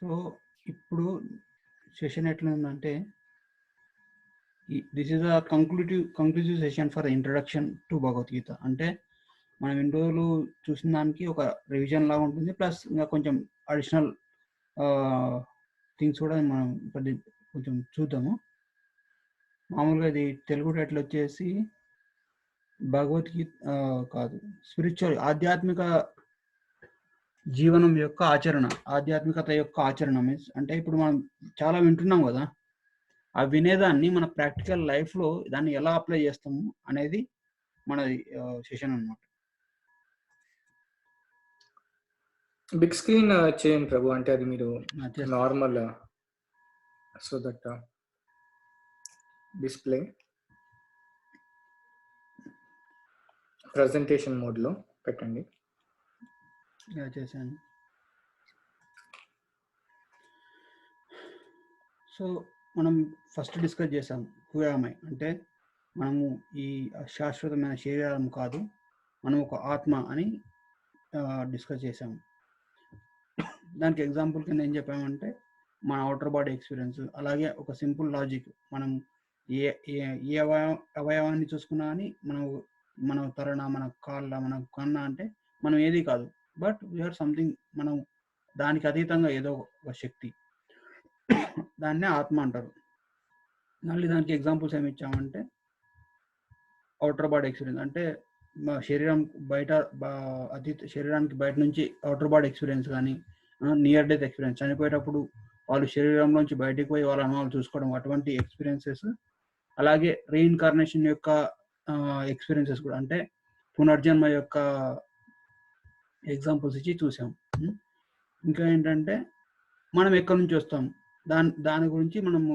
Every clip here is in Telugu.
సో, ఇప్పుడు సెషన్ ఎట్లుందంటే, this is conclusive session for introduction to Bhagavad Gita. అంటే మనం ఇన్ని రోజులు చూసిన దానికి ఒక రివిజన్ లాగా ఉంటుంది. ప్లస్ ఇంకా కొంచెం అడిషనల్ థింగ్స్ కూడా మనం కొంచెం చూద్దాము. మామూలుగా ఇది తెలుగు టైటిల్ వచ్చేసి భగవద్గీత కాదు, స్పిరిచువల్ ఆధ్యాత్మిక జీవనం యొక్క ఆచరణ, ఆధ్యాత్మికత యొక్క ఆచరణ మీన్స్ అంటే ఇప్పుడు మనం చాలా వింటున్నాం కదా, ఆ వినేదాన్ని మన ప్రాక్టికల్ లైఫ్లో దాన్ని ఎలా అప్లై చేస్తాము అనేది మన సెషన్ అన్నమాట. బిగ్ స్క్రీన్ చేయండి ప్రభు, అంటే అది మీరు normal so that display presentation మోడ్లో పెట్టండి. చేశాను. సో మనం ఫస్ట్ డిస్కస్ చేసాం హూ యామ్ ఐ, అంటే మనము ఈ శాశ్వతమైన శరీరం కాదు, మనం ఒక ఆత్మ అని డిస్కస్ చేసాము. దానికి ఎగ్జాంపుల్ కింద ఏం చెప్పామంటే మన అవుటర్ బాడీ ఎక్స్పీరియన్స్, అలాగే ఒక సింపుల్ లాజిక్, మనం ఏ ఏ అవయవాన్ని చూసుకున్నా కానీ మన తరణ, మన కాళ్ళ, మన కన్న అంటే మనం ఏది కాదు, బట్ వీఆర్ సంథింగ్, మనం దానికి అతీతంగా ఏదో ఒక శక్తి, దాన్నే ఆత్మ అంటారు. మళ్ళీ దానికి ఎగ్జాంపుల్స్ ఏమి ఇచ్చామంటే అవుటర్ బాడీ ఎక్స్పీరియన్స్ అంటే శరీరం బయట శరీరానికి బయట నుంచి అవుటర్ బాడీ ఎక్స్పీరియన్స్ కానీ, నియర్ డెత్ ఎక్స్పీరియన్స్, చనిపోయేటప్పుడు వాళ్ళు శరీరంలోంచి బయటికి పోయి వాళ్ళ అనుభవాలు చూసుకోవడం, అటువంటి ఎక్స్పీరియన్సెస్. అలాగే రీఇన్కార్నేషన్ యొక్క ఎక్స్పీరియన్సెస్ కూడా, అంటే పునర్జన్మ యొక్క ఎగ్జాంపుల్స్ ఇచ్చి చూసాం. ఇంకా ఏంటంటే మనం ఎక్కడి నుంచి వస్తాం, దాని గురించి మనము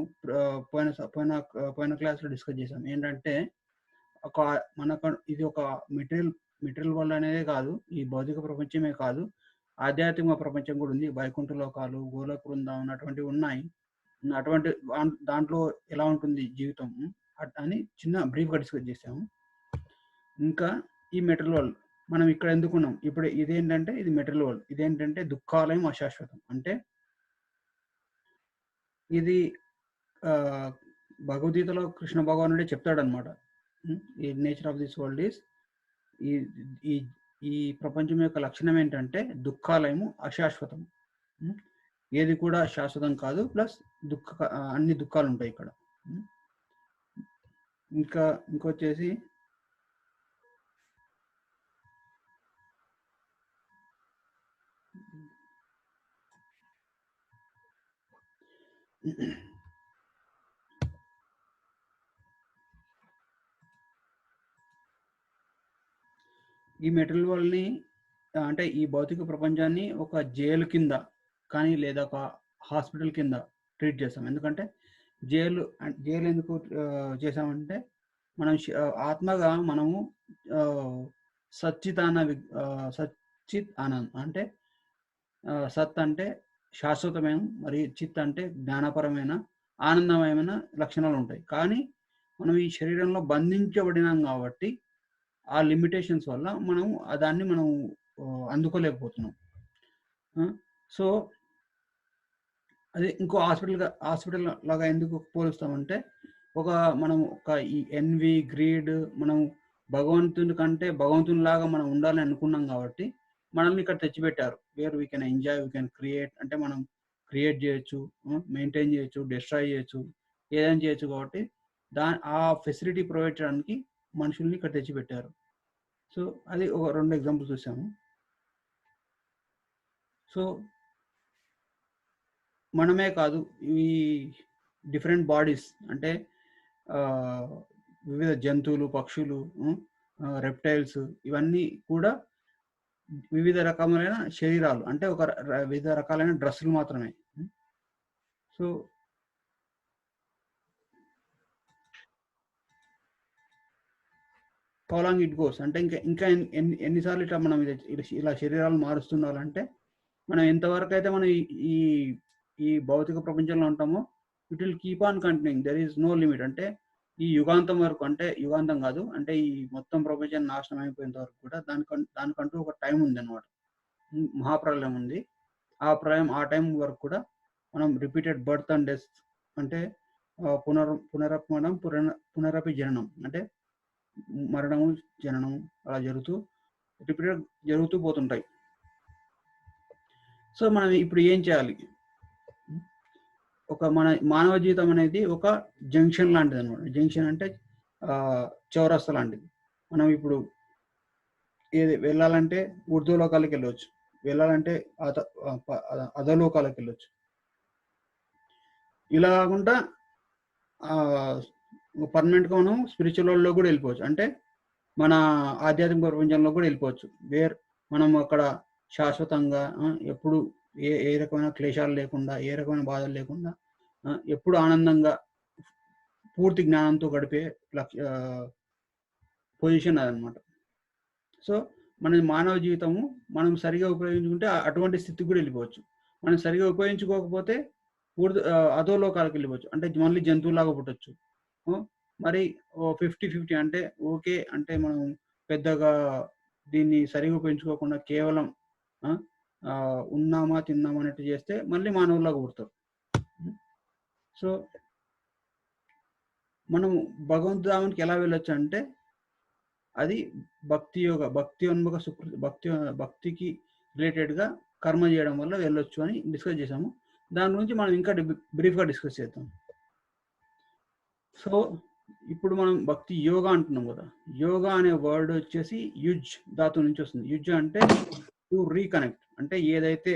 పోయిన క్లాస్లో డిస్కస్ చేసాం. ఏంటంటే ఇది ఒక మెటీరియల్ వరల్డ్ అనేది కాదు, ఈ భౌతిక ప్రపంచమే కాదు, ఆధ్యాత్మిక ప్రపంచం కూడా ఉంది. వైకుంఠ లోకాలు, గోలోక బృందావనం అటువంటివి ఉన్నాయి. అటువంటి దాంట్లో ఎలా ఉంటుంది జీవితం అని చిన్న బ్రీఫ్గా డిస్కస్ చేసాము. ఇంకా ఈ మెటీరియల్ వరల్డ్ మనం ఇక్కడ ఎందుకున్నాం, ఇప్పుడు ఇదేంటంటే ఇది మెటీరియల్ వరల్డ్, ఇదేంటంటే దుఃఖాలయం అశాశ్వతం. అంటే ఇది భగవద్గీతలో కృష్ణ భగవానుడే చెప్తాడనమాట. ఈ nature of this world is, ఈ ప్రపంచం యొక్క లక్షణం ఏంటంటే దుఃఖాలయము, అశాశ్వతం, ఏది కూడా శాశ్వతం కాదు, ప్లస్ అన్ని దుఃఖాలు ఉంటాయి ఇక్కడ. ఇంకొచ్చేసి ఈ మెటీరియల్ వరల్డ్ని, అంటే ఈ భౌతిక ప్రపంచాన్ని ఒక జైలు కింద కానీ లేదా ఒక హాస్పిటల్ కింద ట్రీట్ చేస్తాం. ఎందుకంటే జైలు ఎందుకు చేసామంటే మనం ఆత్మగా మనము సచ్చిత్ ఆనంద్, అంటే సత్ అంటే శాశ్వతమైన, మరియు చిత్ అంటే జ్ఞానపరమైన, ఆనందమయమైన లక్షణాలు ఉంటాయి. కానీ మనం ఈ శరీరంలో బంధించబడినాం కాబట్టి ఆ లిమిటేషన్స్ వల్ల మనం దాన్ని మనం అందుకోలేకపోతున్నాం. సో అది ఇంకో హాస్పిటల్ లాగా ఎందుకు పోలుస్తామంటే మనం ఈ ఎన్వి, గ్రీడ్, మనం భగవంతుని కంటే భగవంతుని లాగా మనం ఉండాలని అనుకున్నాం కాబట్టి మనల్ని ఇక్కడ తెచ్చిపెట్టారు. Where we can enjoy, we can create, అంటే మనం క్రియేట్ చేయొచ్చు, మెయింటైన్ చేయొచ్చు, డిస్ట్రాయ్ చేయొచ్చు, ఏదైనా చేయొచ్చు. కాబట్టి ఆ ఫెసిలిటీ ప్రొవైడ్ చేయడానికి మనుషుల్ని ఇక్కడ తెచ్చిపెట్టారు. సో అది ఒక 2 ఎగ్జాంపుల్స్ చూసాము. సో మనమే కాదు, ఈ డిఫరెంట్ బాడీస్ అంటే వివిధ జంతువులు, పక్షులు, రెప్టైల్స్, ఇవన్నీ కూడా వివిధ రకమైన శరీరాలు, అంటే వివిధ రకాలైన డ్రెస్సులు మాత్రమే. So how long it goes అంటే ఇంకా ఎన్నిసార్లు ఇట్లా మనం ఇలా శరీరాలు మారుస్తుండాలంటే మనం ఎంతవరకు అయితే మనం ఈ భౌతిక ప్రపంచంలో ఉంటామో it will keep on continuing, there is no limit. అంటే ఈ యుగాంతం వరకు, అంటే యుగాంతం కాదు, అంటే ఈ మొత్తం ప్రపంచాన్ని నాశనం అయిపోయేంత వరకు కూడా దానికంటూ ఒక టైం ఉంది అనమాట. మహాప్రలయం ఉంది, ఆ టైం వరకు కూడా మనం రిపీటెడ్ బర్త్ అండ్ డెత్ అంటే పునరపి పునరపి జననం అంటే మరణము జననం అలా రిపీటెడ్ జరుగుతూ పోతుంటాయి. సో మనం ఇప్పుడు ఏం చేయాలి? మన మానవ జీవితం అనేది ఒక జంక్షన్ లాంటిది అనమాట. జంక్షన్ అంటే చౌరస్తా లాంటిది. మనం ఇప్పుడు వెళ్ళాలంటే ఊర్ధ్వలోకాలకు వెళ్ళవచ్చు, వెళ్ళాలంటే అధోలోకాలకు వెళ్ళవచ్చు. ఇలా కాకుండా పర్మనెంట్గా మనం స్పిరిచువల్ వరల్డ్లో కూడా వెళ్ళిపోవచ్చు, అంటే మన ఆధ్యాత్మిక ప్రపంచంలో కూడా వెళ్ళిపోవచ్చు. మనం అక్కడ శాశ్వతంగా ఎప్పుడు ఏ రకమైన క్లేశాలు లేకుండా, ఏ రకమైన బాధలు లేకుండా, ఎప్పుడు ఆనందంగా పూర్తి జ్ఞానంతో గడిపే పొజిషన్ అదనమాట. సో మన మానవ జీవితము మనం సరిగా ఉపయోగించుకుంటే అటువంటి స్థితికి కూడా వెళ్ళిపోవచ్చు. మనం సరిగా ఉపయోగించుకోకపోతే అధోలోకాలకు వెళ్ళిపోవచ్చు, అంటే మళ్ళీ జంతువులాగా పుట్టచ్చు. మరి 50-50 అంటే ఓకే, అంటే మనం పెద్దగా దీన్ని సరిగా ఉపయోగించుకోకుండా కేవలం ఉన్నామా తిన్నామా అన్నట్టు చేస్తే మళ్ళీ మానవులాగా పుడతారు. సో మనం భగవంతుడానికి ఎలా వెళ్ళొచ్చు అంటే అది భక్తి యోగ, భక్తికి రిలేటెడ్గా కర్మ చేయడం వల్ల వెళ్ళొచ్చు అని డిస్కస్ చేసాము. దాని గురించి మనం ఇంకా బ్రీఫ్గా డిస్కస్ చేద్దాం. సో ఇప్పుడు మనం భక్తి యోగా అంటున్నాం కదా. యోగా అనే వర్డ్ వచ్చేసి యుజ్ ధాతు నుంచి వస్తుంది. యుజ్ అంటే టు రీకనెక్ట్, అంటే ఏదైతే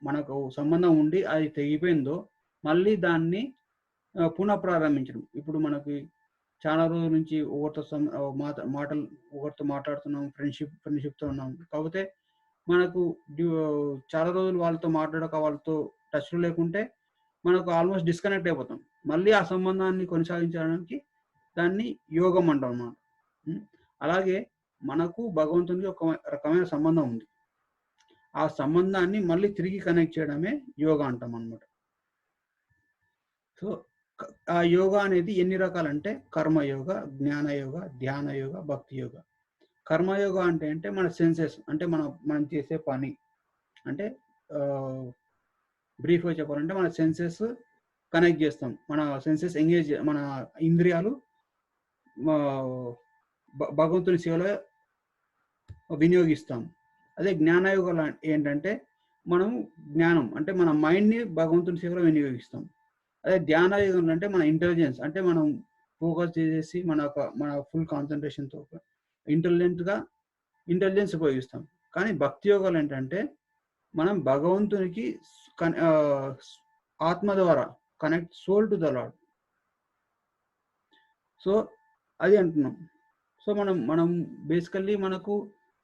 మనకు సంబంధం ఉండి అది తెగిపోయిందో మళ్ళీ దాన్ని పునఃప్రారంభించడం. ఇప్పుడు మనకి చాలా రోజుల నుంచి ఒకరితో మాట్లాడుతున్నాం, ఫ్రెండ్షిప్తో ఉన్నాం, కాకపోతే మనకు చాలా రోజులు వాళ్ళతో వాళ్ళతో టచ్లో లేకుంటే మనకు ఆల్మోస్ట్ డిస్కనెక్ట్ అయిపోతాం. మళ్ళీ ఆ సంబంధాన్ని కొనసాగించడానికి దాన్ని యోగం అంటాం అన్నమాట. అలాగే మనకు భగవంతునికి ఒక రకమైన సంబంధం ఉంది. ఆ సంబంధాన్ని మళ్ళీ తిరిగి కనెక్ట్ చేయడమే యోగా అంటాం అన్నమాట. సో ఆ యోగా అనేది ఎన్ని రకాలంటే కర్మయోగ, జ్ఞానయోగ, ధ్యాన యోగ, భక్తి యోగ. కర్మయోగ అంటే మన సెన్సెస్, అంటే మనం చేసే పని, అంటే బ్రీఫ్గా చెప్పాలంటే మన సెన్సెస్ కనెక్ట్ చేస్తాం, మన సెన్సెస్ ఎంగేజ్, మన ఇంద్రియాలు భగవంతుని సేవలో వినియోగిస్తాం. అదే జ్ఞానయోగం ఏంటంటే మనం జ్ఞానం అంటే మన మైండ్ని భగవంతుని సేవలో వినియోగిస్తాం. అదే ధ్యాన యోగం అంటే మన ఇంటెలిజెన్స్, అంటే మనం ఫోకస్ చేసేసి మన ఫుల్ కాన్సన్ట్రేషన్తో ఇంటెలిజెన్స్ ఉపయోగిస్తాం. కానీ భక్తి యోగాలు ఏంటంటే మనం భగవంతునికి ఆత్మ ద్వారా connect soul to the lord. So అది అంటున్నాం. సో మనం బేసికల్లీ మనకు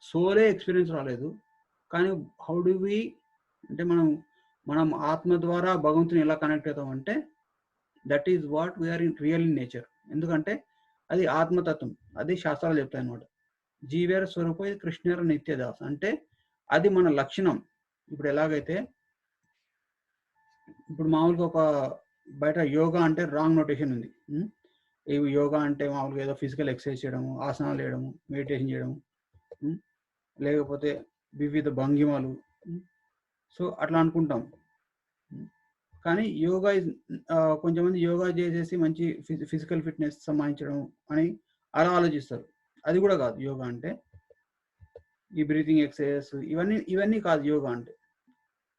సోలే ఎక్స్పీరియన్స్ రాలేదు, కానీ హౌ డు వి అంటే మనం ఆత్మ ద్వారా భగవంతుని ఎలా కనెక్ట్ అవుతాం అంటే that is what we are in real in nature. ఎందుకంటే అది ఆత్మతత్వం, అది శాస్త్రాలు చెప్తాయి అన్నమాట. జీవేర స్వరూప కృష్ణేర నిత్యదాస్, అంటే అది మన లక్షణం. ఇప్పుడు ఎలాగైతే ఇప్పుడు మామూలుగా ఒక బయట యోగా అంటే రాంగ్ నోటేషన్ ఉంది. ఇవి యోగా అంటే మామూలుగా ఏదో ఫిజికల్ ఎక్సర్సైజ్ చేయడము, ఆసనాలు చేయడము, మెడిటేషన్ చేయడము, లేకపోతే వివిధ భంగిమలు, సో అట్లా అనుకుంటాం. కానీ యోగా కొంచెంమంది యోగా చేసేసి మంచి ఫిజికల్ ఫిట్నెస్ సంపాదించడం అని అలా ఆలోచిస్తారు. అది కూడా కాదు యోగా అంటే. ఈ బ్రీతింగ్ ఎక్సర్సైజెస్ ఇవన్నీ కాదు యోగా అంటే.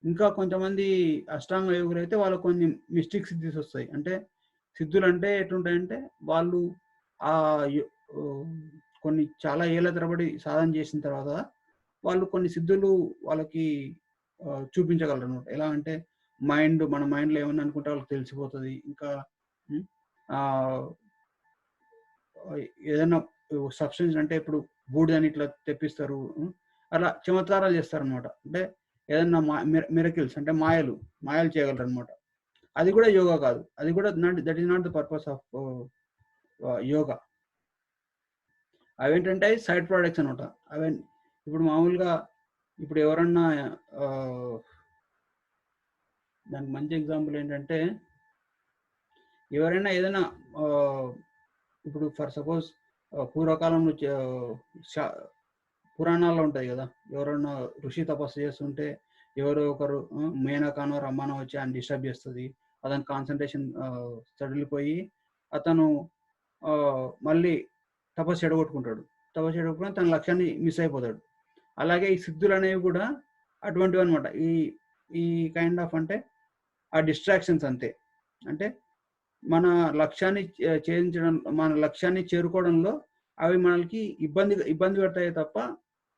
ఇంకా కొంతమంది అష్టాంగ యోగులు అయితే వాళ్ళకు కొన్ని మిస్టిక్ సిద్ధీస్ వస్తాయి. అంటే సిద్ధులు అంటే ఎట్లుంటాయంటే వాళ్ళు కొన్ని చాలా ఏళ్ళ తరబడి సాధన చేసిన తర్వాత వాళ్ళు కొన్ని సిద్ధులు వాళ్ళకి చూపించగలరు అనమాట. ఎలా అంటే మన మైండ్లో ఏమన్నా అనుకుంటే వాళ్ళకి తెలిసిపోతుంది. ఇంకా ఏదైనా సబ్స్టెన్స్ అంటే ఇప్పుడు బూడిదని ఇట్లా తెప్పిస్తారు, అలా చమత్కారాలు చేస్తారు అనమాట. అంటే ఏదన్నా మిరకిల్స్ అంటే మాయలు చేయగలరు అనమాట. అది కూడా యోగా కాదు, అది కూడా that is not the purpose of yoga. అవేంటంటే సైడ్ ప్రోడక్ట్స్ అనమాట. ఇప్పుడు మామూలుగా ఇప్పుడు ఎవరన్నా దానికి మంచి ఎగ్జాంపుల్ ఏంటంటే ఎవరైనా ఏదైనా ఇప్పుడు ఫర్ సపోజ్ పూర్వకాలంలో పురాణాల్లో ఉంటాయి కదా, ఎవరైనా ఋషి తపస్సు చేస్తుంటే ఎవరో ఒకరు మేనకానో రమ్మనో వచ్చి ఆయన డిస్టర్బ్ చేస్తుంది. అతని కాన్సన్ట్రేషన్ సడిలిపోయి అతను మళ్ళీ తపస్సు చెడగొట్టుకుంటాడు. తపస్సు చెడగొట్టుకుని తన లక్ష్యాన్ని మిస్ అయిపోతాడు. అలాగే ఈ సిద్ధులు అనేవి కూడా అటువంటివి అనమాట. ఈ ఈ కైండ్ ఆఫ్ అంటే ఆ డిస్ట్రాక్షన్స్ అంతే. అంటే మన లక్ష్యాన్ని ఛేదించడం, మన లక్ష్యాన్ని చేరుకోవడంలో అవి మనకి ఇబ్బంది పెడతాయి తప్ప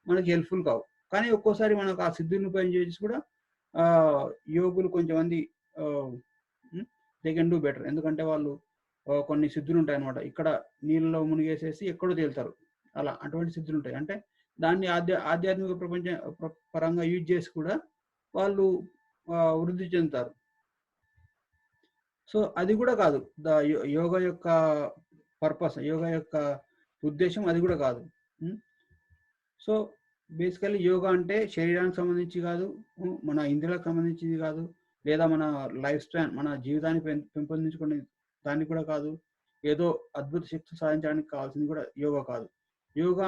మనకి హెల్ప్ఫుల్ కావు. కానీ ఒక్కోసారి మనకు ఆ సిద్ధుల్ని ఉపయోగించేసి కూడా యోగులు కొంచెమంది దే కెన్ డూ బెటర్. ఎందుకంటే వాళ్ళు కొన్ని సిద్ధులు ఉంటాయి అనమాట. ఇక్కడ నీళ్ళలో మునిగేసేసి ఎక్కడో తేలుతారు. అలా అటువంటి సిద్ధులు ఉంటాయి. అంటే దాన్ని ఆధ్యాత్మిక ప్రపంచ పరంగా యూజ్ చేసి కూడా వాళ్ళు వృద్ధి చెందుతారు. సో అది కూడా కాదు యోగా యొక్క పర్పస్, యోగా యొక్క ఉద్దేశం అది కూడా కాదు. సో బేసికల్లీ యోగా అంటే శరీరానికి సంబంధించి కాదు, మన ఇంద్రియాలకు సంబంధించింది కాదు, లేదా మన లైఫ్ స్టైల్, మన జీవితాన్ని పెంపొందించుకునే దానికి కూడా కాదు, ఏదో అద్భుత శక్తి సాధించడానికి కావాల్సింది కూడా యోగా కాదు. యోగా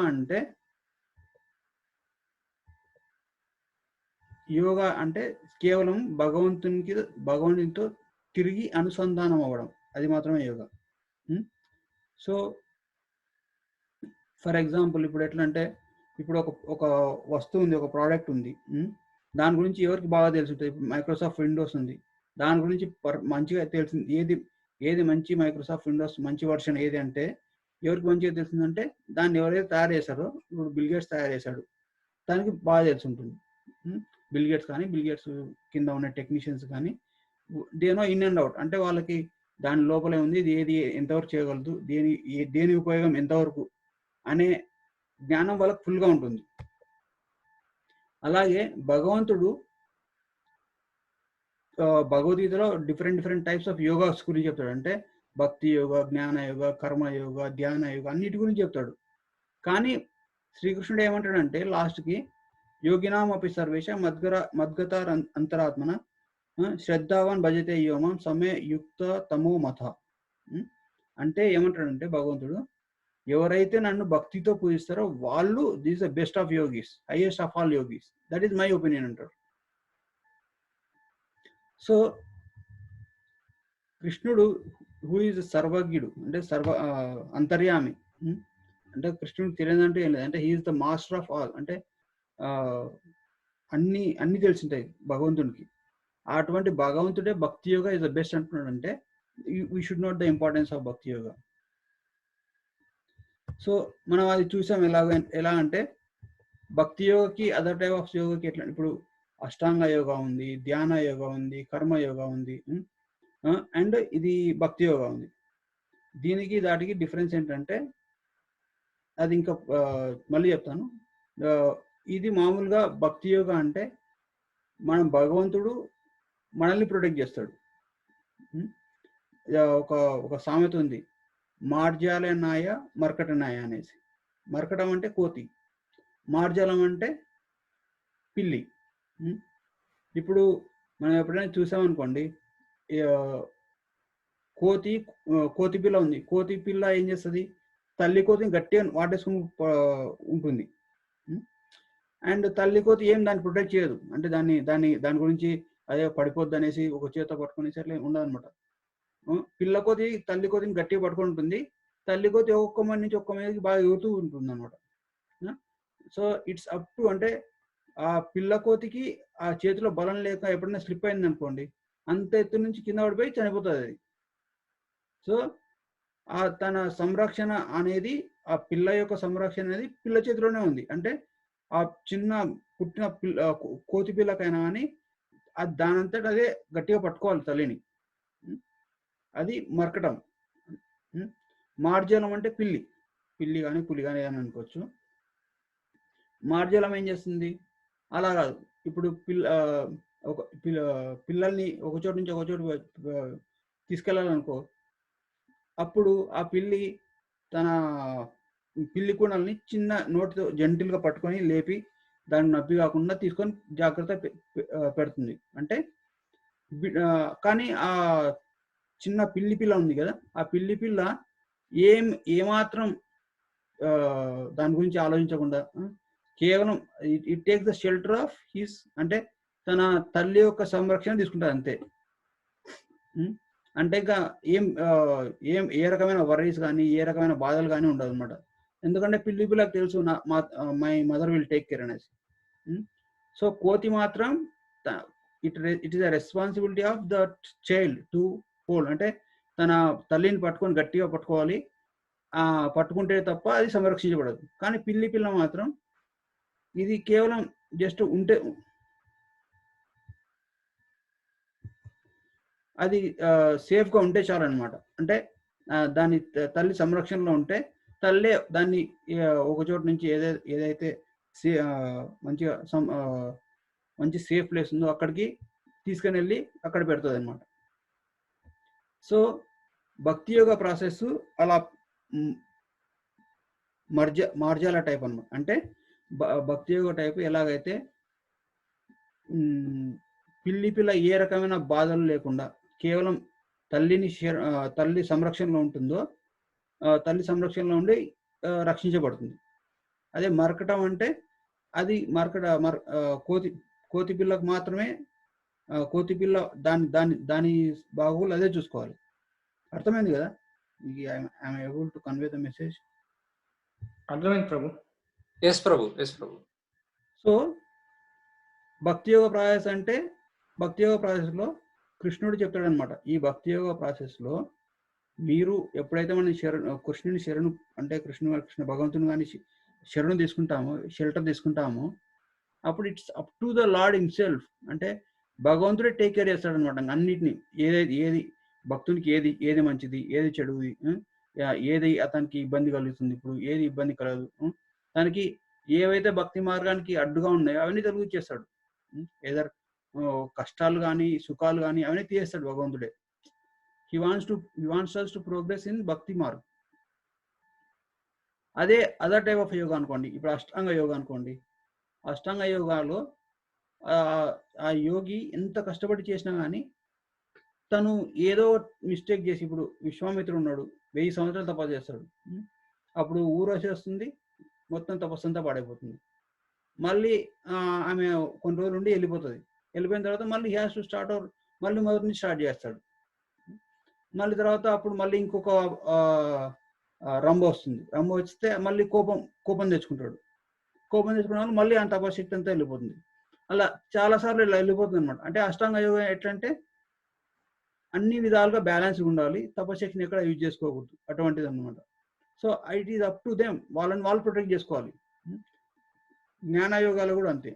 అంటే కేవలం భగవంతునితో తిరిగి అనుసంధానం అవ్వడం, అది మాత్రమే యోగా. సో ఫర్ ఎగ్జాంపుల్ ఇప్పుడు ఎట్లా అంటే, ఇప్పుడు ఒక వస్తువు ఉంది, ఒక ప్రోడక్ట్ ఉంది, దాని గురించి ఎవరికి బాగా తెలుసుంటుంది. మైక్రోసాఫ్ట్ విండోస్ ఉంది, దాని గురించి మంచిగా తెలిసింది ఏది మంచి మైక్రోసాఫ్ట్ విండోస్ మంచి వర్షన్ ఏది అంటే ఎవరికి మంచిగా తెలిసిందంటే దాన్ని ఎవరైతే తయారు చేశారో, ఇప్పుడు బిల్ గేట్స్ తయారు చేశాడు, దానికి బాగా తెలిసి ఉంటుంది. బిల్ గేట్స్ కింద ఉన్న టెక్నీషియన్స్ కానీ they know in and out. అంటే వాళ్ళకి దాని లోపలే ఉంది, ఏది ఎంతవరకు చేయగలదు, దేని ఉపయోగం ఎంతవరకు అనే జ్ఞానం వాళ్ళకి ఫుల్గా ఉంటుంది. అలాగే భగవంతుడు భగవద్గీతలో డిఫరెంట్ టైప్స్ ఆఫ్ యోగాస్ గురించి చెప్తాడు. అంటే భక్తి యోగ, జ్ఞాన యోగ, కర్మ యోగ, ధ్యాన యోగ అన్నిటి గురించి చెప్తాడు. కానీ శ్రీకృష్ణుడు ఏమంటాడంటే లాస్ట్కి యోగినామపి సర్వేష మద్గత అంతరాత్మన శ్రద్ధావాన్ భజతే యోమం సమే యుక్త తమో మత. అంటే ఏమంటాడంటే భగవంతుడు, ఎవరైతే నన్ను భక్తితో పూజిస్తారో వాళ్ళు this the best of yogis, highest of all yogis, that is my opinion అంటాడు. సో కృష్ణుడు హూ ఈజ్ సర్వజ్ఞుడు, అంటే అంతర్యామి. అంటే కృష్ణుడు తెలియదంటే ఏం లేదు, అంటే he is the master of all. అంటే అన్ని తెలిసింటాయి భగవంతునికి. అటువంటి భగవంతుడే భక్తి యోగా ఇస్ ద బెస్ట్ అంటున్నాడు. అంటే we should note the importance of భక్తి యోగా. సో మనం అది చూసాం ఎలా అంటే భక్తి యోగకి అదర్ టైప్ ఆఫ్ యోగకి ఎట్లా, ఇప్పుడు అష్టాంగ యోగా ఉంది, ధ్యాన యోగా ఉంది, కర్మ యోగా ఉంది, అండ్ ఇది భక్తి యోగా ఉంది. దీనికి దాటికి డిఫరెన్స్ ఏంటంటే అది ఇంకా మళ్ళీ చెప్తాను. ఇది మామూలుగా భక్తి యోగా అంటే మనం భగవంతుడు మనల్ని ప్రొటెక్ట్ చేస్తాడు. ఒక సామెత ఉంది, మార్జాల నాయ మర్కట నాయ అనేసి. మర్కటం అంటే కోతి, మార్జాలం అంటే పిల్లి. ఇప్పుడు మనం ఎప్పుడైనా చూసామనుకోండి, కోతి పిల్ల ఉంది, కోతి పిల్ల ఏం చేస్తుంది, తల్లి కోతిని గట్టిగా వాటేసుకుని ఉంటుంది. అండ్ తల్లి కోతి ఏం దాన్ని ప్రొటెక్ట్ చేయదు. అంటే దాని గురించి అదే పడిపోద్ది అనేసి ఒక చేత పట్టుకునేసి అట్లా ఉండదన్నమాట. పిల్ల కోతి తల్లి కోతిని గట్టిగా పట్టుకొని ఉంటుంది, తల్లి కోతి ఒక్కొక్క మంది నుంచి ఒక్క మీదకి బాగా ఎగురుతూ ఉంటుంది అనమాట. సో ఇట్స్ అప్ టు, అంటే ఆ పిల్ల కోతికి ఆ చేతిలో బలం లేక ఎప్పుడైనా స్లిప్ అయింది అనుకోండి, అంత ఎత్తు నుంచి కింద పడిపోయి చనిపోతుంది అది. సో తన సంరక్షణ అనేది, ఆ పిల్ల యొక్క సంరక్షణ అనేది పిల్ల చేతిలోనే ఉంది. అంటే ఆ చిన్న పుట్టిన కోతి పిల్లకైనా కానీ అది దానంతట అదే గట్టిగా పట్టుకోవాలి తల్లిని. అది మరకటం. మార్జలం అంటే పిల్లి కానీ పులి కానీ ఏదని అనుకోవచ్చు. మార్జలం ఏం చేస్తుంది, అలా కాదు. ఇప్పుడు పిల్లల్ని ఒక చోటు నుంచి ఒక చోటు తీసుకెళ్ళాలనుకో, అప్పుడు ఆ పిల్లి తన పిల్లి కూనల్ని చిన్న నోటితో జెంటిల్గా పట్టుకొని లేపి దాన్ని నొప్పి కాకుండా తీసుకొని జాగ్రత్త పెడుతుంది. అంటే కానీ ఆ చిన్న పిల్లి పిల్ల ఉంది కదా, ఆ పిల్లి పిల్ల ఏమాత్రం దాని గురించి ఆలోచించకుండా కేవలం it takes the shelter of his, అంటే తన తల్లి యొక్క సంరక్షణ తీసుకుంటాడు అంతే. అంటే ఇంకా ఏ రకమైన వర్రీస్ కానీ ఏ రకమైన బాధలు కానీ ఉండదు అనమాట. ఎందుకంటే పిల్లలకు తెలుసు my mother will take care అనేసి. సో కోతి మాత్రం it is a responsibility of the child to hold, అంటే తన తల్లిని పట్టుకొని గట్టిగా పట్టుకోవాలి, పట్టుకుంటే తప్ప అది సంరక్షించబడదు. కానీ పిల్ల మాత్రం ఇది కేవలం జస్ట్ ఉంటే అది సేఫ్గా ఉంటే చాలు అనమాట. అంటే దాని తల్లి సంరక్షణలో ఉంటే తల్లే దాన్ని ఒక చోటు నుంచి ఏదైతే మంచిగా మంచి సేఫ్ ప్లేస్ ఉందో అక్కడికి తీసుకుని వెళ్ళి అక్కడ పెడుతుంది అనమాట. సో భక్తి యోగ ప్రాసెస్ అలా మార్జాల టైప్ అనమాట. అంటే భక్తి యోగ టైప్ ఎలాగైతే పిల్ల ఏ రకమైన బాధలు లేకుండా కేవలం తల్లి సంరక్షణలో ఉంటుందో తల్లి సంరక్షణలో ఉండి రక్షించబడుతుంది. అదే మరకటం అంటే అది కోతి పిల్లకు మాత్రమే, కోతి పిల్ల దాని బాగోగులు అదే చూసుకోవాలి. అర్థమైంది కదా? I'm able to convey the message. అర్థమైంది ప్రభు. ఎస్ ప్రభు, ఎస్ ప్రభు. సో భక్తి యోగ ప్రాసెస్ అంటే, భక్తి యోగ ప్రాసెస్లో కృష్ణుడు చెప్తాడనమాట. ఈ భక్తి యోగ ప్రాసెస్లో మీరు ఎప్పుడైతే మనం కృష్ణుని శరణు అంటే కృష్ణ భగవంతుని కానీ శరణు తీసుకుంటామో, షెల్టర్ తీసుకుంటామో, అప్పుడు it's up to the lord himself. అంటే భగవంతుడే టేక్ కేర్ చేస్తాడనమాట అన్నిటిని. ఏది భక్తునికి ఏది మంచిది, ఏది చెడుది, ఏది అతనికి ఇబ్బంది కలుగుతుంది, ఇప్పుడు ఏది ఇబ్బంది కలగదు, తనకి ఏవైతే భక్తి మార్గానికి అడ్డుగా ఉన్నాయో అవన్నీ తొలగించేస్తాడు. ఏదర్ కష్టాలు కానీ సుఖాలు కానీ అవన్నీ తీసేస్తాడు భగవంతుడే. He wants us to progress in భక్తి మార్గ్. అదే అదర్ టైప్ ఆఫ్ యోగా అనుకోండి. ఇప్పుడు అష్టాంగ యోగా అనుకోండి. అష్టాంగ యోగాలో ఆ యోగి ఎంత కష్టపడి చేసినా కానీ తను ఏదో మిస్టేక్ చేసి, ఇప్పుడు విశ్వామిత్రుడు ఉన్నాడు, 1000 సంవత్సరాలు తపస్సు చేస్తాడు. అప్పుడు ఊరొచ్చేస్తుంది, మొత్తం తపస్సు అంతా పాడైపోతుంది. మళ్ళీ ఆమె కొన్ని రోజులు ఉండి వెళ్ళిపోతుంది. వెళ్ళిపోయిన తర్వాత మళ్ళీ హ్యాస్ టు స్టార్ట్ ఓవర్, మళ్ళీ మొదటి నుంచి స్టార్ట్ చేస్తాడు. మళ్ళీ తర్వాత అప్పుడు మళ్ళీ ఇంకొక రంభ వస్తుంది. రంభ వస్తే మళ్ళీ కోపం తెచ్చుకుంటాడు. కోపం తెచ్చుకున్న వాళ్ళు మళ్ళీ ఆ తపశక్తి అంతా వెళ్ళిపోతుంది. అలా చాలాసార్లు ఇలా వెళ్ళిపోతుంది అనమాట. అంటే అష్టాంగ యోగం ఎట్లంటే అన్ని విధాలుగా బ్యాలెన్స్ ఉండాలి, తపశక్తిని ఎక్కడ యూజ్ చేసుకోకూడదు, అటువంటిది అనమాట. So it is up to them, వాళ్ళని వాళ్ళు ప్రొటెక్ట్ చేసుకోవాలి. జ్ఞానయోగాలు కూడా అంతే.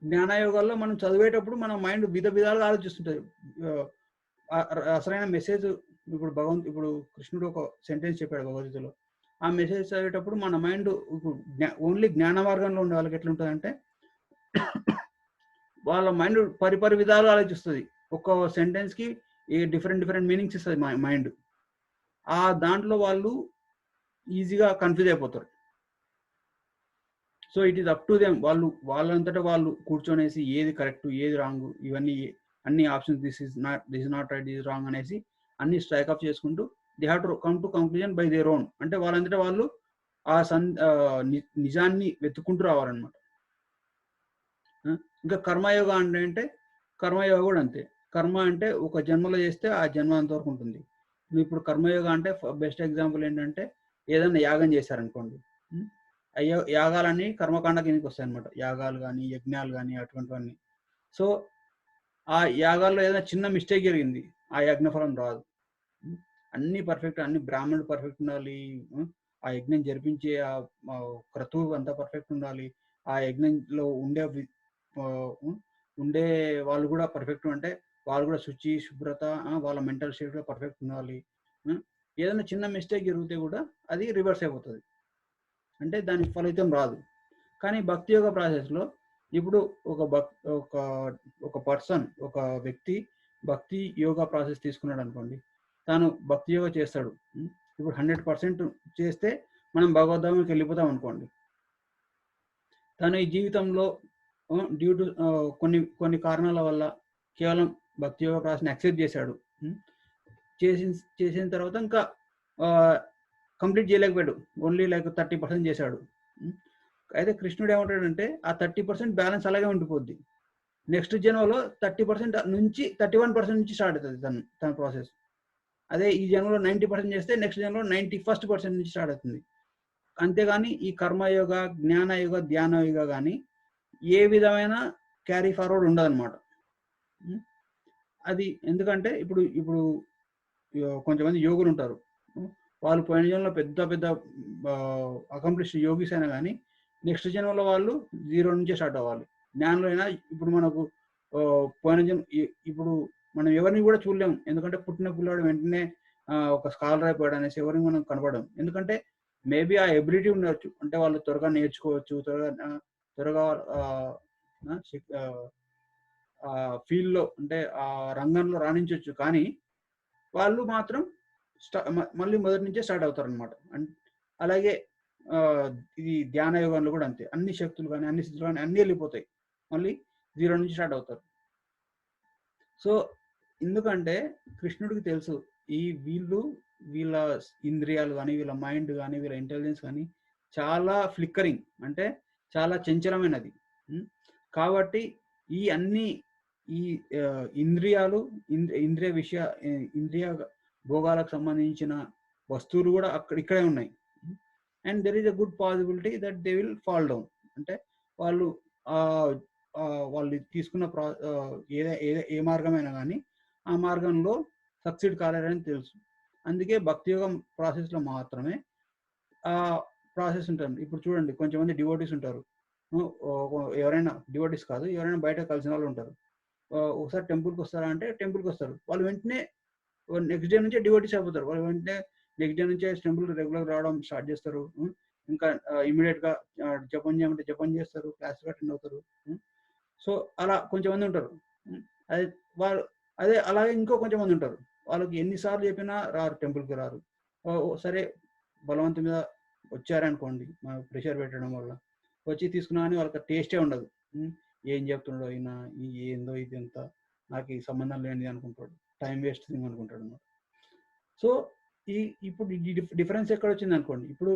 జ్ఞానయోగాల్లో మనం చదివేటప్పుడు మన మైండ్ విధాలుగా ఆలోచిస్తుంటుంది. అసలైన మెసేజ్ ఇప్పుడు కృష్ణుడు ఒక సెంటెన్స్ చెప్పాడు భగవద్గీతలో. ఆ మెసేజ్ చదివేటప్పుడు మన మైండ్ ఓన్లీ జ్ఞాన మార్గంలో ఉండే వాళ్ళకి ఎట్లుంటుందంటే వాళ్ళ మైండ్ పరిపరి విధాలు ఆలోచిస్తుంది. ఒక్క సెంటెన్స్కి డిఫరెంట్ మీనింగ్స్ ఇస్తుంది మైండ్. ఆ దాంట్లో వాళ్ళు ఈజీగా కన్ఫ్యూజ్ అయిపోతారు. So it is up to them, వాళ్ళంతటా వాళ్ళు కూర్చొనేసి ఏది కరెక్ట్ ఏది రాంగ్ ఇవన్నీ అన్ని options this is not right, this wrong అనేసి అన్ని స్ట్రైక్ అప్ చేసుకుంటూ they have to come to conclusion by their own. అంటే వాళ్ళంతటా వాళ్ళు ఆ నిజాన్ని వెతుక్కుంటూ రావాలన్నమాట. ఇంకా కర్మయోగ అంటే కర్మయోగ కూడా అంతే. కర్మ అంటే ఒక జన్మలో చేస్తే ఆ జన్మ అంతవరకు ఉంటుంది. ఇప్పుడు కర్మయోగ అంటే బెస్ట్ ఎగ్జాంపుల్ ఏంటంటే ఏదైనా యాగం చేశారనుకోండి, యాగాలన్నీ కర్మకాండ కిందకి వస్తాయి అనమాట. యాగాలు కానీ యజ్ఞాలు కానీ అటువంటివన్నీ. సో ఆ యాగాల్లో ఏదైనా చిన్న మిస్టేక్ జరిగింది, ఆ యజ్ఞఫలం రాదు. అన్ని పర్ఫెక్ట్, అన్ని బ్రాహ్మణుడు పర్ఫెక్ట్ ఉండాలి, ఆ యజ్ఞం జరిపించే ఆ క్రతువు అంతా పర్ఫెక్ట్ ఉండాలి, ఆ యజ్ఞంలో ఉండే వాళ్ళు కూడా పర్ఫెక్ట్, అంటే వాళ్ళు కూడా శుచి శుభ్రత వాళ్ళ మెంటల్ స్టేట్ కూడా పర్ఫెక్ట్ ఉండాలి. ఏదైనా చిన్న మిస్టేక్ జరిగితే కూడా అది రివర్స్ అయిపోతుంది, అంటే దానికి ఫలితం రాదు. కానీ భక్తి యోగ ప్రాసెస్లో ఇప్పుడు ఒక పర్సన్, ఒక వ్యక్తి భక్తి యోగా ప్రాసెస్ తీసుకున్నాడు అనుకోండి, తాను భక్తి యోగా చేస్తాడు. ఇప్పుడు 100% చేస్తే మనం భగవద్ధామానికి వెళ్ళిపోతాం అనుకోండి. తను ఈ జీవితంలో డ్యూ టు కొన్ని కారణాల వల్ల కేవలం భక్తి యోగ ప్రాసెస్ని యాక్సెప్ట్ చేశాడు. చేసిన తర్వాత ఇంకా కంప్లీట్ చేయలేకపోయాడు, ఓన్లీ లైక్ 30% చేశాడు. అయితే కృష్ణుడు ఏమంటాడంటే ఆ 30% బ్యాలెన్స్ అలాగే ఉండిపోద్ది. నెక్స్ట్ జన్మలో 30% నుంచి 31% నుంచి స్టార్ట్ అవుతుంది తన ప్రాసెస్. అదే ఈ జన్మలో 90% చేస్తే నెక్స్ట్ జన్మలో 91% నుంచి స్టార్ట్ అవుతుంది. అంతేగాని ఈ కర్మయోగ, జ్ఞానయోగ, ధ్యానయోగ కానీ ఏ విధమైన క్యారీ ఫార్వర్డ్ ఉండదన్నమాట. అది ఎందుకంటే ఇప్పుడు కొంతమంది యోగులు ఉంటారు, వాళ్ళు పోయిన జన్మలో పెద్ద పెద్ద అకంప్లిష్డ్ యోగిస్ అయినా కానీ నెక్స్ట్ జన్మలో వాళ్ళు 0 నుంచే స్టార్ట్ అవ్వాలి. జ్ఞానంలో అయినా ఇప్పుడు మనకు పోయిన జన్మ ఇప్పుడు మనం ఎవరిని కూడా చూడలేము, ఎందుకంటే పుట్టిన పిల్లాడు వెంటనే ఒక స్కాలర్ అయిపోయాడు అనేసి ఎవరిని మనం కనపడం. ఎందుకంటే మేబీ ఆ ఎబిలిటీ ఉండవచ్చు, అంటే వాళ్ళు త్వరగా నేర్చుకోవచ్చు, త్వరగా ఫీల్డ్లో అంటే ఆ రంగంలో రాణించవచ్చు. కానీ వాళ్ళు మాత్రం మళ్ళీ మొదటి నుంచే స్టార్ట్ అవుతారు అనమాట. అలాగే ఇది ధ్యాన యోగంలో కూడా అంతే, అన్ని శక్తులు కానీ అన్ని స్థితులు కానీ అన్నీ వెళ్ళిపోతాయి, మళ్ళీ 0 నుంచి స్టార్ట్ అవుతారు. సో ఎందుకంటే కృష్ణుడికి తెలుసు వీళ్ళ ఇంద్రియాలు కానీ, వీళ్ళ మైండ్ కానీ, వీళ్ళ ఇంటెలిజెన్స్ కానీ చాలా ఫ్లిక్కరింగ్, అంటే చాలా చంచలమైనది. కాబట్టి ఈ ఇంద్రియాలు, ఇంద్రియ భోగాలకు సంబంధించిన వస్తువులు కూడా ఇక్కడే ఉన్నాయి. And there is a good possibility that they will fall down, అంటే వాళ్ళు తీసుకున్న ఏ మార్గమైనా కానీ ఆ మార్గంలో సక్సీడ్ కాలేరని తెలుసు. అందుకే భక్తి యోగం ప్రాసెస్లో మాత్రమే ఆ ప్రాసెస్ ఉంటుంది. ఇప్పుడు చూడండి, కొంచెంమంది డివోటీస్ ఉంటారు, ఎవరైనా డివోటీస్ కాదు, ఎవరైనా బయట కలిసిన వాళ్ళు ఉంటారు. ఒకసారి టెంపుల్కి వస్తారా అంటే టెంపుల్కి వస్తారు, వాళ్ళు వెంటనే నెక్స్ట్ డే నుంచే డివోటీస్ అయిపోతారు. వాళ్ళు వెంటనే నెక్స్ట్ డే నుంచే టెంపుల్ రెగ్యులర్ రావడం స్టార్ట్ చేస్తారు. ఇంకా ఇమీడియట్గా జపం చేయమంటే జపం చేస్తారు, క్లాస్కి అటెండ్ అవుతారు. సో అలా కొంచెంమంది ఉంటారు. అలాగే ఇంకో కొంచెంమంది ఉంటారు, వాళ్ళకి ఎన్నిసార్లు చెప్పినా రారు, టెంపుల్కి రారు. సరే బలవంతం మీద వచ్చారనుకోండి, ప్రెషర్ పెట్టడం వల్ల వచ్చి తీసుకున్నా కానీ వాళ్ళకి టేస్టే ఉండదు. ఏం చెప్తుండో ఈయన, ఏందో ఇది ఎంత, నాకు ఈ సంబంధం లేనిది అనుకుంటాడు, టైం వేస్ట్ థింగ్ అనుకుంటాడు అన్నమాట. సో ఇప్పుడు ఈ డిఫరెన్స్ ఎక్కడ వచ్చింది అనుకోండి, ఇప్పుడు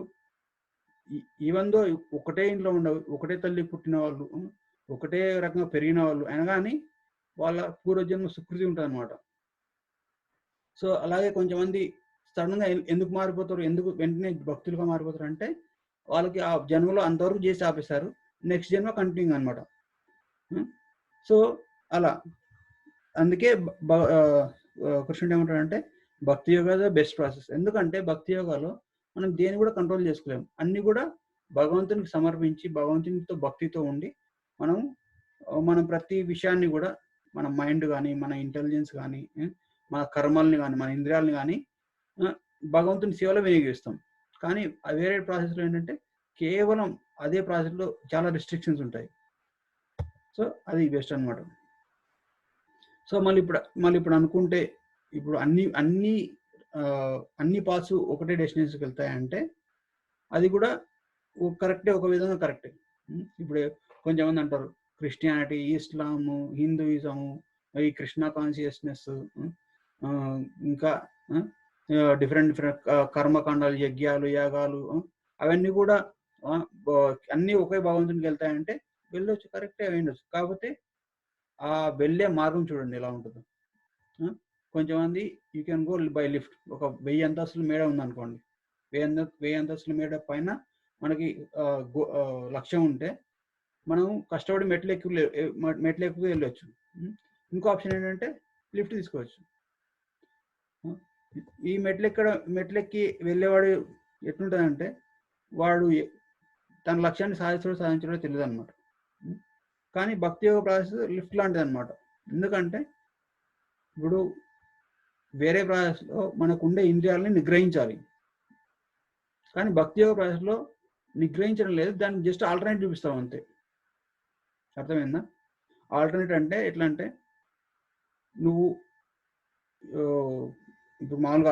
ఈవెందో ఒకటే ఇంట్లో ఉండవు, ఒకటే తల్లి పుట్టిన వాళ్ళు, ఒకటే రకంగా పెరిగిన వాళ్ళు అయినా కానీ వాళ్ళ పూర్వజన్మ సుకృతి ఉంటుంది అన్నమాట. సో అలాగే కొంచెమంది సడన్గా ఎందుకు మారిపోతారు, ఎందుకు వెంటనే భక్తులుగా మారిపోతారు అంటే వాళ్ళకి ఆ జన్మలో అంతవరకు చేసి ఆపేస్తారు, నెక్స్ట్ జన్మ కంటిన్యూ అనమాట. సో అలా అందుకే కృష్ణుడు ఏమంటాడంటే భక్తి యోగా బెస్ట్ ప్రాసెస్. ఎందుకంటే భక్తి యోగాలో మనం దేన్ని కూడా కంట్రోల్ చేసుకోలేము, అన్ని కూడా భగవంతునికి సమర్పించి భగవంతునితో భక్తితో ఉండి మనం ప్రతి విషయాన్ని కూడా మన మైండ్ కానీ, మన ఇంటెలిజెన్స్ కానీ, మన కర్మల్ని కానీ, మన ఇంద్రియాలని కానీ భగవంతుని సేవలో వినియోగిస్తాం. కానీ వేరే ప్రాసెస్లో ఏంటంటే కేవలం అదే ప్రాసెస్లో చాలా రిస్ట్రిక్షన్స్ ఉంటాయి. సో అది బెస్ట్ అనమాట. సో మళ్ళీ ఇప్పుడు అనుకుంటే ఇప్పుడు అన్ని పాత్స్ ఒకటే డెస్టినేషన్కి వెళ్తాయంటే అది కూడా కరెక్టే, ఒక విధంగా కరెక్టే. ఇప్పుడు కొంచెంమంది అంటారు క్రిస్టియానిటీ, ఇస్లాము, హిందూయిజము, ఈ కృష్ణ కాన్షియస్నెస్, ఇంకా డిఫరెంట్ కర్మకాండాలు, యజ్ఞాలు, యాగాలు, అవన్నీ కూడా అన్నీ ఒకే భగవంతునికి వెళ్తాయంటే వెళ్ళొచ్చు, కరెక్టే వెళ్ళొచ్చు. కాకపోతే ఆ వెళ్ళే మార్గం చూడండి ఎలా ఉంటుందో. కొంచెమంది you can go by lift, ఒక 1000 అంతస్తుల మేడ ఉందనుకోండి, 1000 అంతస్తుల మేడ పైన మనకి లక్ష్యం ఉంటే మనం కష్టపడి మెట్లు ఎక్కువ వెళ్ళొచ్చు. ఇంకో ఆప్షన్ ఏంటంటే లిఫ్ట్ తీసుకోవచ్చు. ఈ మెట్లెక్కి వెళ్ళేవాడు ఎట్లుంటుందంటే వాడు తన లక్ష్యాన్ని సాధించడో తెలియదు అనమాట. కానీ భక్తి యోగ ప్రాసెస్ లిఫ్ట్ లాంటిది అనమాట. ఎందుకంటే ఇప్పుడు వేరే ప్రాసెస్లో మనకు ఉండే ఇంద్రియాలని నిగ్రహించాలి, కానీ భక్తి యోగ ప్రాసెస్లో నిగ్రహించడం లేదు, దానికి జస్ట్ ఆల్టర్నేట్ చూపిస్తాం అంతే. అర్థమైందా? ఆల్టర్నేట్ అంటే ఎట్లా అంటే, నువ్వు ఇప్పుడు మామూలుగా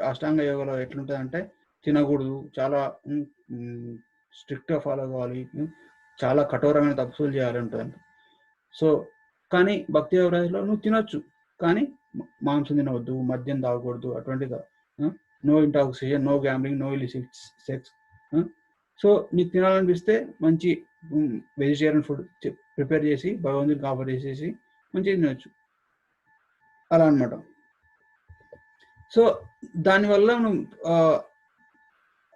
అష్టాంగ యోగలో ఎట్లుంటుంది అంటే తినకూడదు, చాలా స్ట్రిక్ట్గా ఫాలో కావాలి, చాలా కఠోరమైన తపస్సులు చేయాలి ఉంటుంది. సో కానీ భక్తి యోగ ప్రాసెస్లో నువ్వు తినొచ్చు, కానీ మాంసం తినవద్దు, మద్యం తాగకూడదు, అటువంటిది no intoxication, no gambling, no illicit sex. So నీకు తినాలనిపిస్తే మంచి వెజిటేరియన్ ఫుడ్ ప్రిపేర్ చేసి భగవంతుడికి ఆఫర్ చేసేసి మంచిగా తినొచ్చు అలా అనమాట. సో దానివల్ల మనం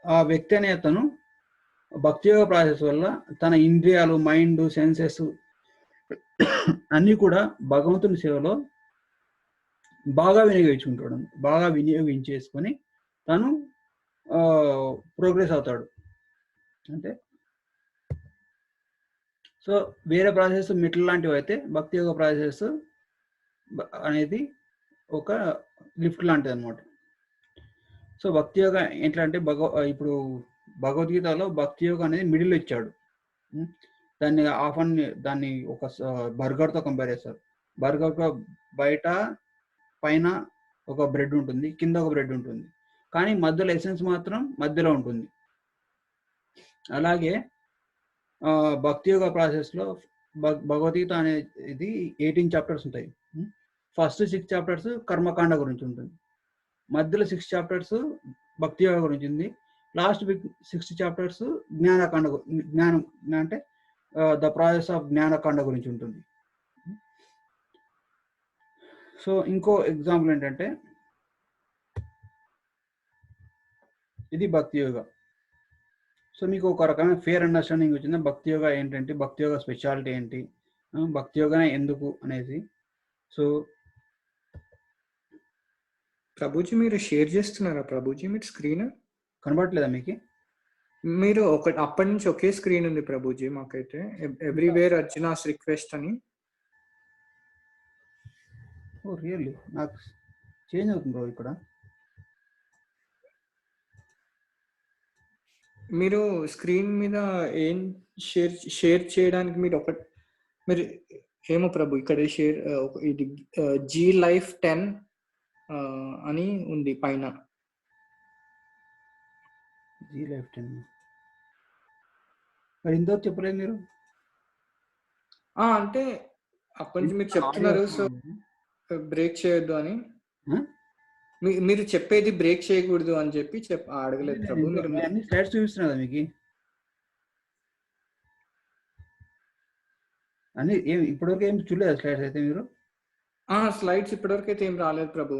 ఆ వ్యక్తి అనే అతను భక్తి యోగ ప్రాసెస్ వల్ల తన ఇంద్రియాలు, మైండ్, సెన్సెస్ అన్నీ కూడా భగవంతుని సేవలో బాగా వినియోగించుకుంటాడు. బాగా వినియోగించేసుకొని తను ప్రోగ్రెస్ అవుతాడు. అంటే సో వేరే ప్రాసెస్ మెట్ల లాంటివి అయితే భక్తి యోగ ప్రాసెస్ అనేది ఒక లిఫ్ట్ లాంటిది అనమాట. సో భక్తి యోగ ఎట్లా అంటే ఇప్పుడు భగవద్గీతలో భక్తి యోగ అనేది మిడిల్ ఇచ్చాడు. దాన్ని ఒక బర్గర్తో కంపేర్ చేస్తారు. బర్గర్ బయట పైన ఒక బ్రెడ్ ఉంటుంది, కింద ఒక బ్రెడ్ ఉంటుంది, కానీ మధ్యలో ఎసెన్స్ మాత్రం మధ్యలో ఉంటుంది. అలాగే భక్తి యోగ ప్రాసెస్లో భగవద్గీత అనేది 18 చాప్టర్స్ ఉంటాయి. ఫస్ట్ 6 చాప్టర్స్ కర్మకాండ గురించి ఉంటుంది, మధ్యలో 6 చాప్టర్స్ భక్తి యోగ గురించి ఉంది, లాస్ట్ 6 చాప్టర్స్ జ్ఞానం అంటే ద ప్రాసెస్ ఆఫ్ జ్ఞానకాండ గురించి ఉంటుంది. సో ఇంకో ఎగ్జాంపుల్ ఏంటంటే ఇది భక్తి యోగ. సో మీకు ఒక రకమైన ఫేర్ అండర్స్టాండింగ్ వచ్చింది భక్తి యోగ ఏంటంటే, భక్తి యోగ స్పెషాలిటీ ఏంటి, భక్తి యోగనే ఎందుకు అనేది. సో ప్రభుజీ మీరు షేర్ చేస్తున్నారా ప్రభుజీ? మీరు స్క్రీన్ కనబడట్లేదా మీకు? మీరు అప్పటి నుంచి ఒకే స్క్రీన్ ఉంది ప్రభుజీ మాకైతే, ఎవ్రీవేర్ అర్జునాస్ రిక్వెస్ట్ అని. ఓ రియల్లీ? నాకు చేంజ్ అవుతుంది బ్రో ఇక్కడ. మీరు స్క్రీన్ మీద ఏం షేర్ చేయడానికి మీరు ఏమో ప్రభు ఇక్కడ షేర్ ఇది జీ లైఫ్ 10 అని ఉంది పైన. జీ లైఫ్ 10 మరి ఇంతకు చెప్పలేదు మీరు? అంటే అప్పటి నుంచి మీరు చెప్తున్నారు సో బ్రేక్ చేయొద్దు అని. మీరు చెప్పేది బ్రేక్ చేయకూడదు అని చెప్పి అడగలేదు ప్రభు. మీరు అన్ని స్లైడ్స్ చూపిస్తున్నా కదా మీకు? అన్ని ఇప్పటివరకు ఏం చూడలేదు స్లైడ్స్ అయితే మీరు? స్లైడ్స్ ఇప్పటివరకు అయితే ఏం రాలేదు ప్రభు.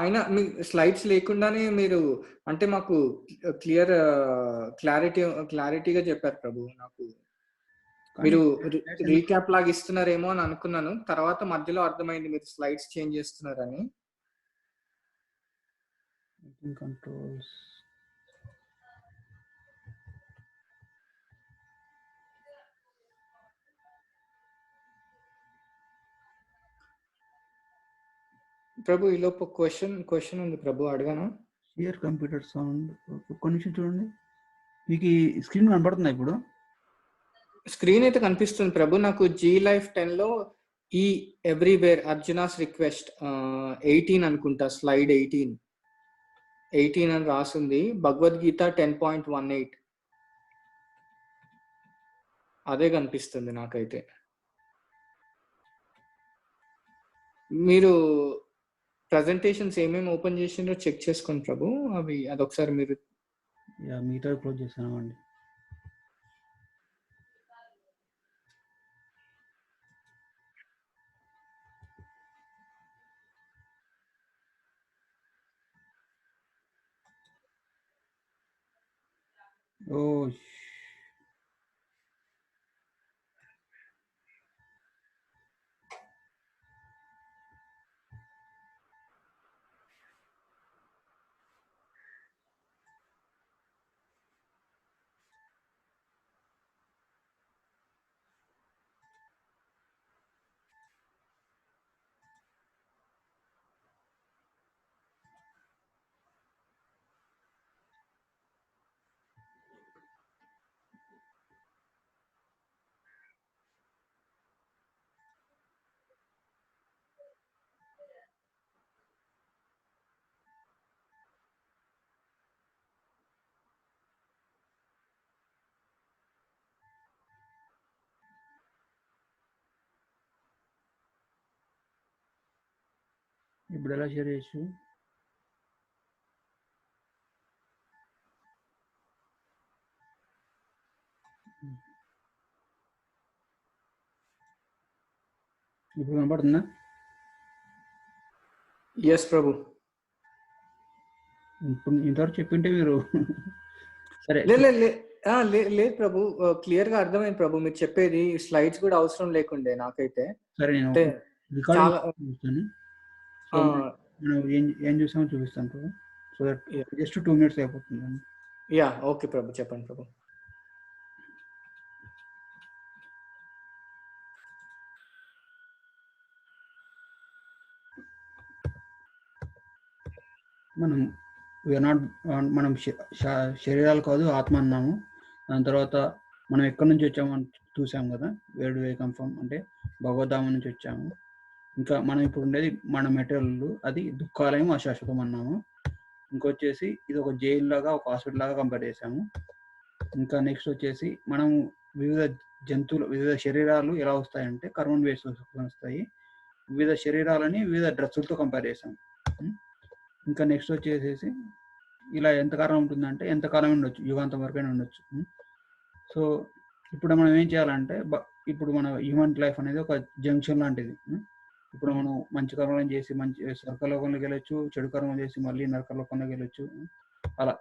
అయినా మీ స్లైడ్స్ లేకుండానే మీరు అంటే మాకు క్లారిటీగా చెప్పారు ప్రభు. నాకు మీరు రీక్యాప్ లాగా ఇస్తున్నారేమో అని అనుకున్నాను, తర్వాత మధ్యలో అర్థమైంది మీరు స్లైడ్స్ చేంజ్ చేస్తున్నారని. కంట్రోల్స్ ప్రభు ఈలోపు క్వశ్చన్ ఉంది ప్రభు, అడగాను. షేర్ కంప్యూటర్ సౌండ్ ఒక్క నిమిషం చూడండి. మీకు ఈ స్క్రీన్ కనబడుతుందా ఇప్పుడు? స్క్రీన్ అయితే కనిపిస్తుంది ప్రభు. నాకు జీ లైఫ్ 10 లో ఈ ఎవ్రీవేర్ అర్జునాస్ రిక్వెస్ట్ 18 అనుకుంటా, స్లైడ్ 18 అని రాసింది. భగవద్గీత 10.18 అదే కనిపిస్తుంది నాకైతే. మీరు ప్రజెంటేషన్స్ ఏమేమి ఓపెన్ చేసిండ్రో చెక్ చేసుకోండి ప్రభు. అదొకసారి మీరు మీతో క్లోజ్ చేస్తాను అండి. ఓ ఇప్పుడు ఎలా షేర్ చేయొచ్చు? ఇప్పుడు కనపడుతుందా? ఎస్ ప్రభు. ఇప్పుడు ఇంతవరకు చెప్పింటే మీరు సరే లేదు ప్రభు, క్లియర్ గా అర్థమైంది ప్రభు మీరు చెప్పేది. స్లైడ్స్ కూడా అవసరం లేకుండే నాకైతే. సరే, నేను అంటే రికార్డింగ్ చాలా చూస్తాను. సో మనం ఏం చూసామో చూపిస్తాను ప్రభు. సో దట్ జస్ట్ 2 minutes అయిపోతుంది. యా ఓకే ప్రభు, చెప్పండి ప్రభు. మనం శరీరాలు కాదు ఆత్మ అన్నాము. దాని తర్వాత మనం ఎక్కడి నుంచి వచ్చాము అని చూసాం కదా. Where do we come from అంటే భగవద్ధామ నుంచి వచ్చాము. ఇంకా మనం ఇప్పుడు ఉండేది మన మెటీరియల్, అది దుఃఖాలయం అశాశ్వతం అన్నాము. ఇంకొచ్చేసి ఇది ఒక జైలు లాగా, ఒక హాస్పిటల్ లాగా కంపేర్ చేసాము. ఇంకా నెక్స్ట్ వచ్చేసి మనం వివిధ జంతువులు, వివిధ శరీరాలు ఎలా వస్తాయంటే కర్మను వేసి వస్తాయి. వివిధ శరీరాలని వివిధ డ్రెస్సులతో కంపేర్ చేసాం. ఇంకా నెక్స్ట్ వచ్చేసేసి ఇలా ఎంతకాలం ఉంటుందంటే ఎంతకాలం ఉండొచ్చు, యుగాంతం వరకైనా ఉండొచ్చు. సో ఇప్పుడు మనం ఏం చేయాలంటే ఇప్పుడు మన హ్యూమన్ లైఫ్ అనేది ఒక జంక్షన్ లాంటిది. ఇప్పుడు మనం మంచి కర్మలను చేసి మంచి స్వర్గలోకంలోకి వెళ్ళొచ్చు, చెడు కర్మలు చేసి మళ్ళీ నరకలోకంలోకి వెళ్ళొచ్చు అలా.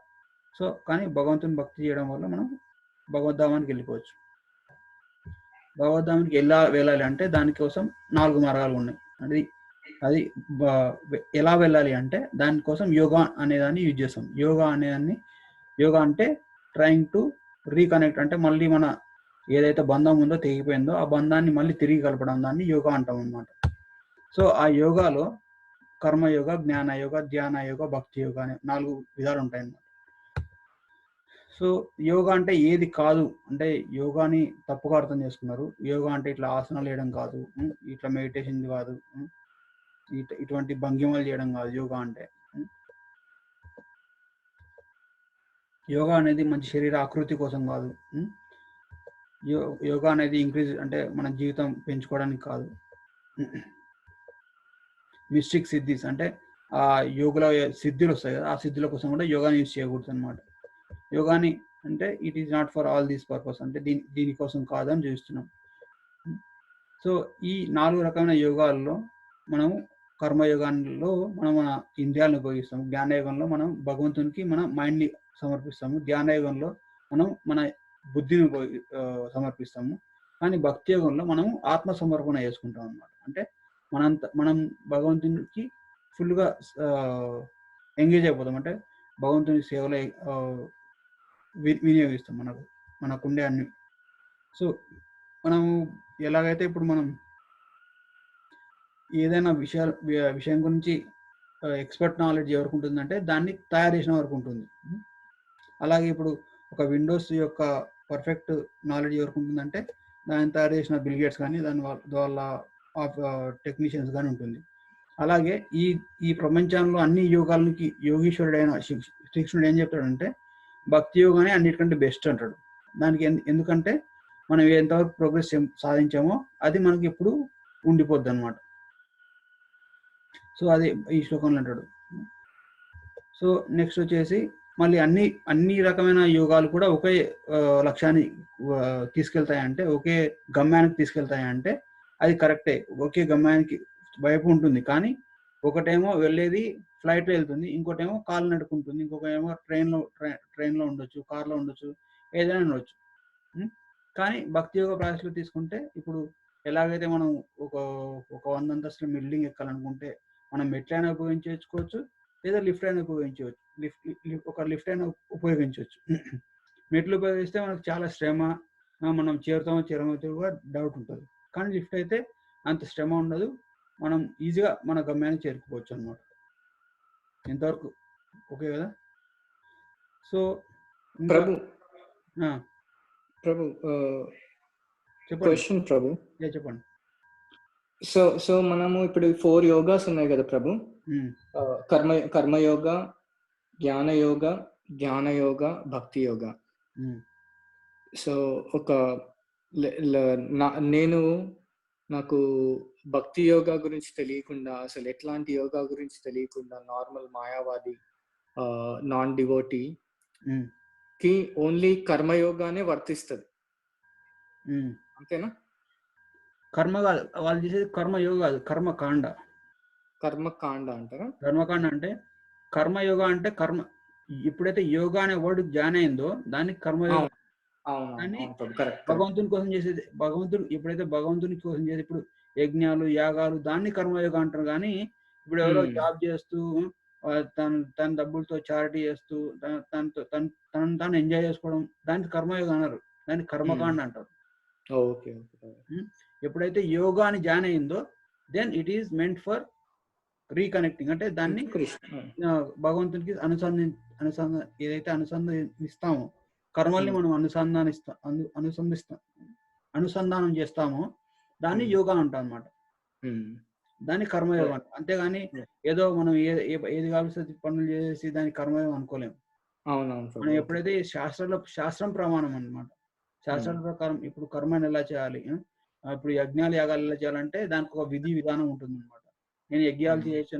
సో కానీ భగవంతుని భక్తి చేయడం వల్ల మనం భగవద్ధామానికి వెళ్ళిపోవచ్చు. భగవద్ధామానికి వెళ్ళాలి అంటే దానికోసం 4 మార్గాలు ఉన్నాయి. అది ఎలా వెళ్ళాలి అంటే దానికోసం యోగా అనేదాన్ని యూజ్ చేస్తాం. యోగా అంటే ట్రైంగ్ టు రీకనెక్ట్, అంటే మళ్ళీ మన ఏదైతే బంధం ఉందో తెగిపోయిందో ఆ బంధాన్ని మళ్ళీ తిరిగి కలపడం, దాన్ని యోగా అంటాం అన్నమాట. సో ఆ యోగాలో కర్మయోగ, జ్ఞానయోగ, ధ్యాన యోగ, భక్తి యోగ అనే 4 విధాలు ఉంటాయి అన్నమాట. సో యోగా అంటే ఏది కాదు అంటే, యోగాని తప్పుగా అర్థం చేసుకున్నారు. యోగా అంటే ఇట్లా ఆసనాలు వేయడం కాదు, ఇట్లా మెడిటేషన్ కాదు, ఇటువంటి భంగిమలు చేయడం కాదు. యోగా అంటే యోగా అనేది మంచి శరీర ఆకృతి కోసం కాదు. యోగా అనేది ఇంక్రీజ్ అంటే మన జీవితం పెంచుకోవడానికి కాదు. మిస్టిక్ సిద్ధిస్ అంటే ఆ యోగలో సిద్ధులు వస్తాయి కదా, ఆ సిద్ధుల కోసం కూడా యోగాని యూజ్ చేయకూడదు అనమాట. యోగాని అంటే it is not for all these purpose, అంటే దీనికోసం కాదని చూస్తున్నాం. సో ఈ 4 రకమైన యోగాల్లో మనం కర్మయోగాల్లో మనం మన ఇంద్రియాలను ఉపయోగిస్తాము, జ్ఞానయోగంలో మనం భగవంతునికి మన మైండ్ని సమర్పిస్తాము, ధ్యానయోగంలో మనం మన బుద్ధిని సమర్పిస్తాము. కానీ భక్తి యోగంలో మనం ఆత్మ సమర్పణ చేసుకుంటాం అన్నమాట. అంటే మనం భగవంతునికి ఫుల్గా ఎంగేజ్ అయిపోతాం, అంటే భగవంతుని సేవలో వినియోగిస్తాం మనకుండే అన్ని. సో మనం ఎలాగైతే ఇప్పుడు మనం ఏదైనా విషయం గురించి ఎక్స్పర్ట్ నాలెడ్జ్ ఎవరికి ఉంటుందంటే దాన్ని తయారు చేసిన వరకు ఉంటుంది. అలాగే ఇప్పుడు ఒక విండోస్ యొక్క పర్ఫెక్ట్ నాలెడ్జ్ ఎవరికి ఉంటుందంటే దాన్ని తయారు చేసిన బిల్ గేట్స్ కానీ దాని వాళ్ళ టెక్నీషియన్స్ కానీ ఉంటుంది. అలాగే ఈ ప్రపంచంలో అన్ని యోగాలకి యోగీశ్వరుడైన శ్రీకృష్ణుడు ఏం చెప్తాడంటే భక్తి యోగానే అన్నిటికంటే బెస్ట్ అంటాడు. దానికి ఎందుకంటే మనం ఎంతవరకు ప్రోగ్రెస్ సాధించామో అది మనకి ఇప్పుడు ఉండిపోద్ది అనమాట. సో అది ఈ శ్లోకంలో అంటాడు. సో నెక్స్ట్ వచ్చేసి మళ్ళీ అన్ని రకమైన యోగాలు కూడా ఒకే లక్ష్యాన్ని తీసుకెళ్తాయంటే, ఒకే గమ్యానికి తీసుకెళ్తాయంటే అది కరెక్టే, ఒకే గమ్యానికి వైపు ఉంటుంది. కానీ ఒకటేమో వెళ్ళేది ఫ్లైట్లో వెళ్తుంది, ఇంకోటేమో కాలు నడుపుకుంటుంది, ఇంకొకేమో ట్రైన్లో ఉండొచ్చు, కార్లో ఉండొచ్చు, ఏదైనా ఉండొచ్చు. కానీ భక్తి యోగ ప్రాసెస్లో తీసుకుంటే ఇప్పుడు ఎలాగైతే మనం ఒక 100 అంతస్తుల బిల్డింగ్ ఎక్కాలనుకుంటే మనం మెట్లైనా ఉపయోగించుకోవచ్చు, లేదా లిఫ్ట్ అయినా ఉపయోగించవచ్చు. ఒక లిఫ్ట్ అయినా ఉపయోగించవచ్చు. మెట్లు ఉపయోగిస్తే మనకు చాలా శ్రమ, మనం చేరుతామో కూడా డౌట్ ఉంటుంది. కానీ లిఫ్ట్ అయితే అంత శ్రమ ఉండదు, మనం ఈజీగా మన గమ్యాన్ని చేరుకోవచ్చు అన్నమాట. ఎంతవరకు ఓకే కదా? సో ప్రభు చెప్పండి. చెప్పండి. సో మనము ఇప్పుడు 4 యోగాస్ ఉన్నాయి కదా ప్రభు, కర్మయోగ, జ్ఞానయోగ, జ్ఞానయోగ, భక్తి యోగ. సో నాకు భక్తి యోగా గురించి తెలియకుండా, అసలు ఎట్లాంటి యోగా గురించి తెలియకుండా నార్మల్ మాయావాది నాన్ డివోటీ కి ఓన్లీ కర్మయోగానే వర్తిస్తుంది, అంతేనా? కర్మ కాదు, వాళ్ళు చేసేది కర్మయోగ కాదు, కర్మకాండ. కర్మకాండ అంటారా? కర్మకాండ అంటే కర్మయోగ అంటే కర్మ, ఎప్పుడైతే యోగా అనే వర్డ్ జాయిన్ అయిందో దాన్ని కర్మయోగ. అవును అవును కానీ అవును ప్రభు, కరెక్ట్. భగవంతుని కోసం చేసేది, భగవంతుడు ఎప్పుడైతే భగవంతుని కోసం చేసేది, ఇప్పుడు యజ్ఞాలు యాగాలు దాన్ని కర్మయోగ అంటారు. కానీ ఇప్పుడు ఎవరో జాబ్ చేస్తూ తన డబ్బులతో చారిటీ చేస్తూ తనను తాను ఎంజాయ్ చేసుకోవడం దాన్ని కర్మయోగ అన్నారు, దాన్ని కర్మకాండ అంటారు. Okay okay. ఎప్పుడైతే యోగా అని జాయిన్ అయిందో then it is meant for reconnecting, అంటే దాన్ని భగవంతునికి ఏదైతే అనుసంధానిస్తామో, కర్మల్ని మనం అనుసంధానం చేస్తామో దాన్ని యోగా అంటాం అన్నమాట. దాన్ని కర్మయోగం అంటాం. అంతేగాని ఏదో మనం ఏది కావాల్సి పనులు చేసి దాన్ని కర్మయోగం అనుకోలేము. మనం ఎప్పుడైతే శాస్త్రం ప్రమాణం అన్నమాట, శాస్త్రాల ప్రకారం ఇప్పుడు కర్మని ఎలా చేయాలి, ఇప్పుడు యజ్ఞాలు యాగాలు ఎలా చేయాలంటే దానికి ఒక విధి విధానం ఉంటుంది అనమాట. నేను యజ్ఞాలు చేయొచ్చు,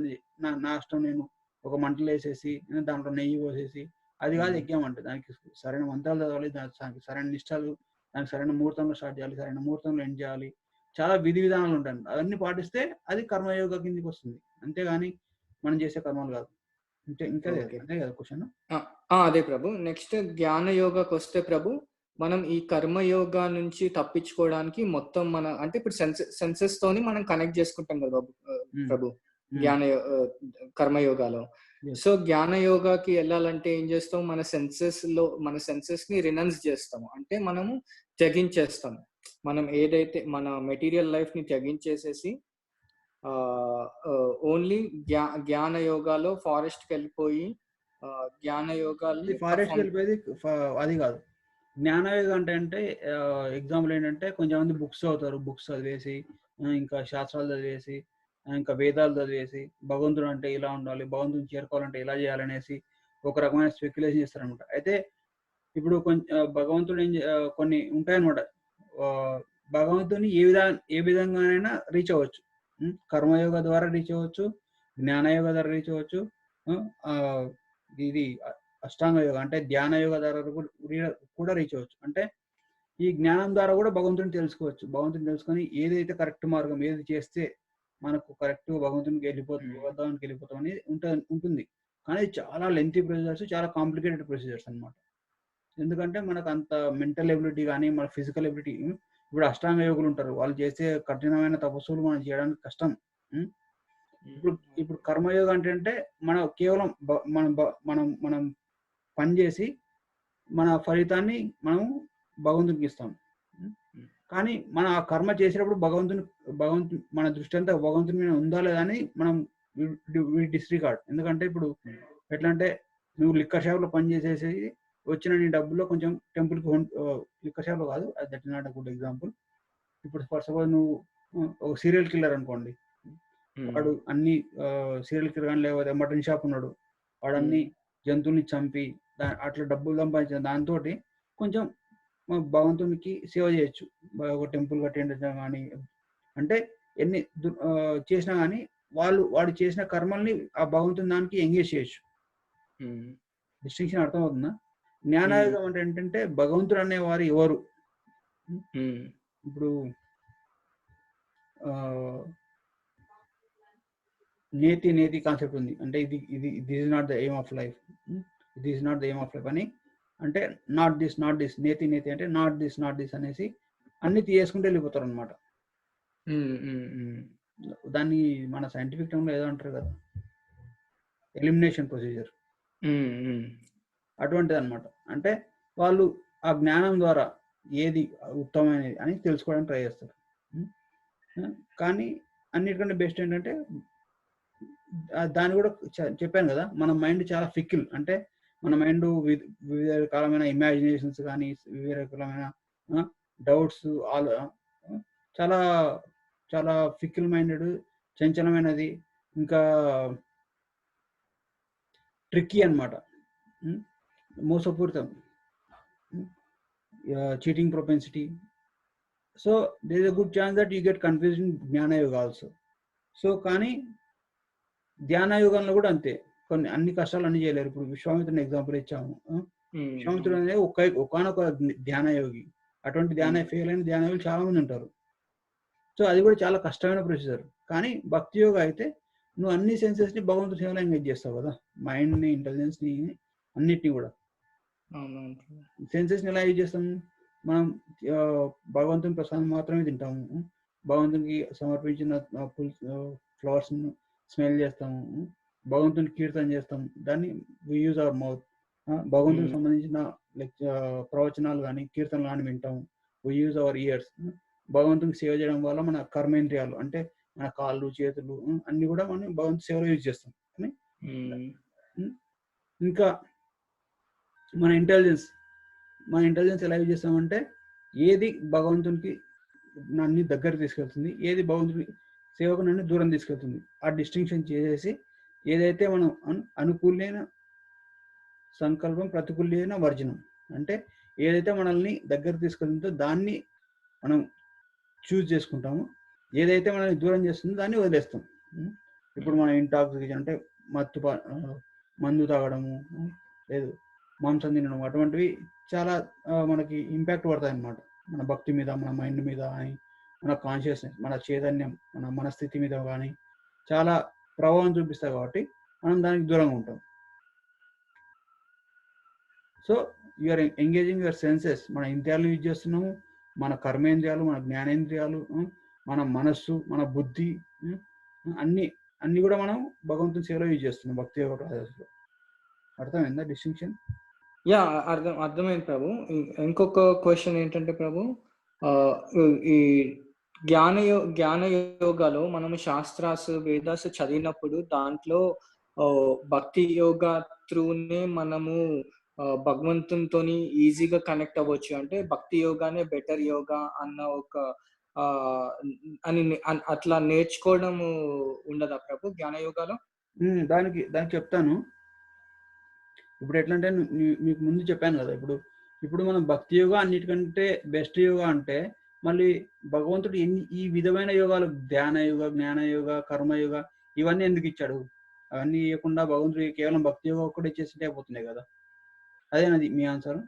నా ఇష్టం, నేను ఒక మంటలు వేసేసి దాంట్లో నెయ్యి పోసేసి అది కాదు యజ్ఞం అంటే. దానికి సరైన మంత్రాలు చదవాలి, దానికి సరైన నిష్ఠలు, దానికి సరైన ముహూర్తంలో స్టార్ట్ చేయాలి, సరైన ముహూర్తంలో ఎండ్ చేయాలి, చాలా విధి విధానాలు ఉంటాయి. అవన్నీ పాటిస్తే అది కర్మయోగ కిందకి వస్తుంది, అంతేగాని మనం చేసే కర్మలు కాదు. అంతే కదా క్వశ్చన్? అదే ప్రభు. నెక్స్ట్ జ్ఞాన యోగాకి వస్తే ప్రభు, మనం ఈ కర్మయోగా నుంచి తప్పించుకోవడానికి మొత్తం మన అంటే ఇప్పుడు సెన్సెస్ తోని మనం కనెక్ట్ చేసుకుంటాం కదా ప్రభు కర్మయోగాలో. సో జ్ఞాన యోగాకి వెళ్ళాలంటే ఏం చేస్తాం, మన సెన్సెస్ ని రినౌన్స్ చేస్తాము, అంటే మనము త్యజించేస్తాము. మనం ఏదైతే మన మెటీరియల్ లైఫ్ ని త్యజించేసేసి ఓన్లీ జ్ఞాన యోగాలో ఫారెస్ట్ కి వెళ్ళిపోయి జ్ఞాన యోగాలు ఫారెస్ట్ వెళ్ళిపోయేది అది కాదు. జ్ఞానయోగం అంటే ఎగ్జాంపుల్ ఏంటంటే కొంచెంమంది బుక్స్ చదువుతారు, బుక్స్ చదివేసి ఇంకా శాస్త్రాలు చదివేసి ఇంకా వేదాలు చదివేసి భగవంతుడు అంటే ఇలా ఉండాలి, భగవంతుని చేరుకోవాలంటే ఇలా చేయాలనేసి ఒక రకమైన స్పెక్యులేషన్ చేస్తారనమాట. అయితే ఇప్పుడు భగవంతుడు కొన్ని ఉంటాయన్నమాట, భగవంతుని ఏ విధంగానైనా రీచ్ అవ్వచ్చు. కర్మయోగ ద్వారా రీచ్ అవ్వచ్చు, జ్ఞానయోగ ద్వారా రీచ్ అవ్వచ్చు, ఇది అష్టాంగ యోగ అంటే ధ్యాన యోగ ద్వారా కూడా రీచ్ అవ్వచ్చు. అంటే ఈ జ్ఞానం ద్వారా కూడా భగవంతుని తెలుసుకోవచ్చు. భగవంతుని తెలుసుకొని ఏదైతే కరెక్ట్ మార్గం, ఏది చేస్తే మనకు కరెక్ట్ భగవంతునికి వెళ్ళిపోతాం అనేది ఉంటుంది. కానీ చాలా లెంతీ ప్రొసీజర్స్, చాలా కాంప్లికేటెడ్ ప్రొసీజర్స్ అనమాట. ఎందుకంటే మనకు అంత మెంటల్ ఎబిలిటీ కానీ మన ఫిజికల్ ఎబిలిటీ, ఇప్పుడు అష్టాంగ యోగులు ఉంటారు, వాళ్ళు చేసే కఠినమైన తపస్సులు మనం చేయడానికి కష్టం. ఇప్పుడు కర్మయోగం అంటే మనం కేవలం మనం పని చేసి మన ఫలితాన్ని మనం భగవంతునికి ఇస్తాం. కానీ మనం ఆ కర్మ చేసేటప్పుడు భగవంతుని మన దృష్టి అంతా భగవంతుని మీద ఉందా లేదా అని మనం డిస్రిగార్డ్. ఎందుకంటే ఇప్పుడు ఎట్లా అంటే నువ్వు లిక్కర్ షాప్లో పని చేసేసి వచ్చిన నీ డబ్బులో కొంచెం టెంపుల్కి, లిక్కర్ షాప్లో కాదు, that is not a good example. ఇప్పుడు ఫర్ సపోజ్ నువ్వు ఒక సీరియల్ కిల్లర్ అనుకోండి, వాడు అన్ని సీరియల్ కిల్లర్ కానీ లేకపోతే మటన్ షాప్ ఉన్నాడు, వాడు అన్ని జంతువుల్ని చంపి అట్లా డబ్బులు సంపాదించిన దాంతో కొంచెం భగవంతునికి సేవ చేయొచ్చు, ఒక టెంపుల్ కట్టేయడం కానీ. అంటే ఎన్ని చేసినా కానీ వాడు చేసిన కర్మల్ని ఆ భగవంతుని దానికి ఎంగేజ్ చేయొచ్చు. డిస్టింక్షన్ అర్థమవుతుందా? జ్ఞానయోగం అంటే ఏంటంటే భగవంతుడు అనేవారు ఎవరు, ఇప్పుడు నేతి కాన్సెప్ట్ ఉంది, అంటే this is not the aim of life, this is not the aim of life అని, అంటే నాట్ దిస్ నేతి అంటే నాట్ దిస్ అనేసి అన్ని తీసుకుంటూ వెళ్ళిపోతారు అనమాట. దాన్ని మన సైంటిఫిక్ టర్మ్లో ఏదో అంటారు కదా, ఎలిమినేషన్ ప్రొసీజర్, అటువంటిది అనమాట. అంటే వాళ్ళు ఆ జ్ఞానం ద్వారా ఏది ఉత్తమమైనది అని తెలుసుకోవడానికి ట్రై చేస్తారు. కానీ అన్నిటికంటే బెస్ట్ ఏంటంటే దాన్ని కూడా చెప్పాను కదా, మన మైండ్ చాలా ఫికిల్, అంటే మన మైండ్ వివిధ రకాలమైన ఇమాజినేషన్స్ కానీ వివిధ రకాలమైన డౌట్స్ చాలా చాలా ఫికిల్ మైండెడ్, చంచలమైనది, ఇంకా ట్రిక్కీ అనమాట, మోసపూరితం, cheating propensity. So there is a good chance that you get confused in jnana yoga also. So కానీ ధ్యాన యోగంలో కూడా అంతే, అన్ని కష్టాలు అన్ని చేయలేరు. ఇప్పుడు విశ్వామిత్రుని ఎగ్జాంపుల్ ఇచ్చాము. విశ్వామిత్రుడు అనేది ఒకనొక ధ్యాన యోగి. అటువంటి ఫెయిల్ అయిన ధ్యాన యోగులు చాలా మంది ఉంటారు. సో అది కూడా చాలా కష్టమైన ప్రొసీజర్. కానీ భక్తి యోగా అయితే నువ్వు అన్ని సెన్సెస్ని భగవంతుడి సేవలో ఎంగేజ్ చేస్తావు కదా, మైండ్ని, ఇంటెలిజెన్స్ని, అన్నిటిని కూడా. అవునవును ప్రభు. సెన్సెస్ని ఎలా యూజ్ చేస్తాం మనం? భగవంతుని ప్రసాదం మాత్రమే తింటాము, భగవంతునికి సమర్పించిన ఫ్లవర్స్ను స్మెల్ చేస్తాము, భగవంతుని కీర్తన చేస్తాం, దాన్ని వి యూజ్ అవర్ మౌత్. భగవంతునికి సంబంధించిన ప్రవచనాలు కానీ కీర్తనలు కానీ వింటాము, వి యూజ్ అవర్ ఇయర్స్. భగవంతునికి సేవ చేయడం వల్ల మన కర్మేంద్రియాలు అంటే మన కాళ్ళు, చేతులు అన్ని కూడా మనం భగవంతు సేవలో యూజ్ చేస్తాం. ఇంకా మన ఇంటెలిజెన్స్ ఎలా యూజ్ చేస్తామంటే ఏది భగవంతునికి నన్ను దగ్గర తీసుకెళ్తుంది, ఏది భగవంతుని సేవకు నన్ను దూరం తీసుకెళ్తుంది, ఆ డిస్టింక్షన్ చేసేసి ఏదైతే మనం అనుకూలైన సంకల్పం, ప్రతికూలైన వర్జనం, అంటే ఏదైతే మనల్ని దగ్గర తీసుకెళ్తుందో దాన్ని మనం చూజ్ చేసుకుంటాము, ఏదైతే మనల్ని దూరం చేస్తుందో దాన్ని వదిలేస్తాం. ఇప్పుడు మన ఇంటాక్సికేషన్ అంటే మందు తాగడము, లేదు మాంసం తినడం, అటువంటివి చాలా మనకి ఇంపాక్ట్ పడతాయి అన్నమాట మన భక్తి మీద, మన మైండ్ మీద కానీ, మన కాన్షియస్నెస్, మన చైతన్యం, మన మనస్థితి మీద కానీ చాలా ప్రభావం చూపిస్తాయి. కాబట్టి మనం దానికి దూరంగా ఉంటాం. So you are engaging your senses. మన ఇంద్రియాలు యూజ్ చేస్తున్నాము, మన కర్మేంద్రియాలు, మన జ్ఞానేంద్రియాలు, మన మనస్సు, మన బుద్ధి, అన్ని కూడా మనం భగవంతుని సేవలో యూజ్ చేస్తున్నాం భక్తి యోగ ప్రాసెస్లో. అర్థమైందా డిస్టింక్షన్? యా, అర్థమైంది ప్రభు. ఇంకొక క్వశ్చన్ ఏంటంటే ప్రభు, ఈ జ్ఞాన యోగాలో మనము శాస్త్రాస్, వేదాస్ చదివినప్పుడు దాంట్లో భక్తి యోగా త్రూనే మనము భగవంతునితోని ఈజీగా కనెక్ట్ అవ్వచ్చు, అంటే భక్తి యోగానే బెటర్ యోగా అన్న ఒక అని అట్లా నేర్చుకోవడం ఉండదా ప్రభు జ్ఞాన యోగాలో? దానికి చెప్తాను. ఇప్పుడు ఎట్లా అంటే మీకు ముందు చెప్పాను కదా, ఇప్పుడు మనం భక్తి యోగా అన్నిటికంటే బెస్ట్ యోగా అంటే మళ్ళీ భగవంతుడు ఈ విధమైన యోగాలు, ధ్యాన యోగ, జ్ఞాన యోగ, కర్మయోగ, ఇవన్నీ ఎందుకు ఇచ్చాడు? అవన్నీ ఇవ్వకుండా భగవంతుడు కేవలం భక్తి యోగా ఒక్కటే ఇచ్చేసింటే అయిపోతున్నాయి కదా. అదేనది మీ ఆన్సర్?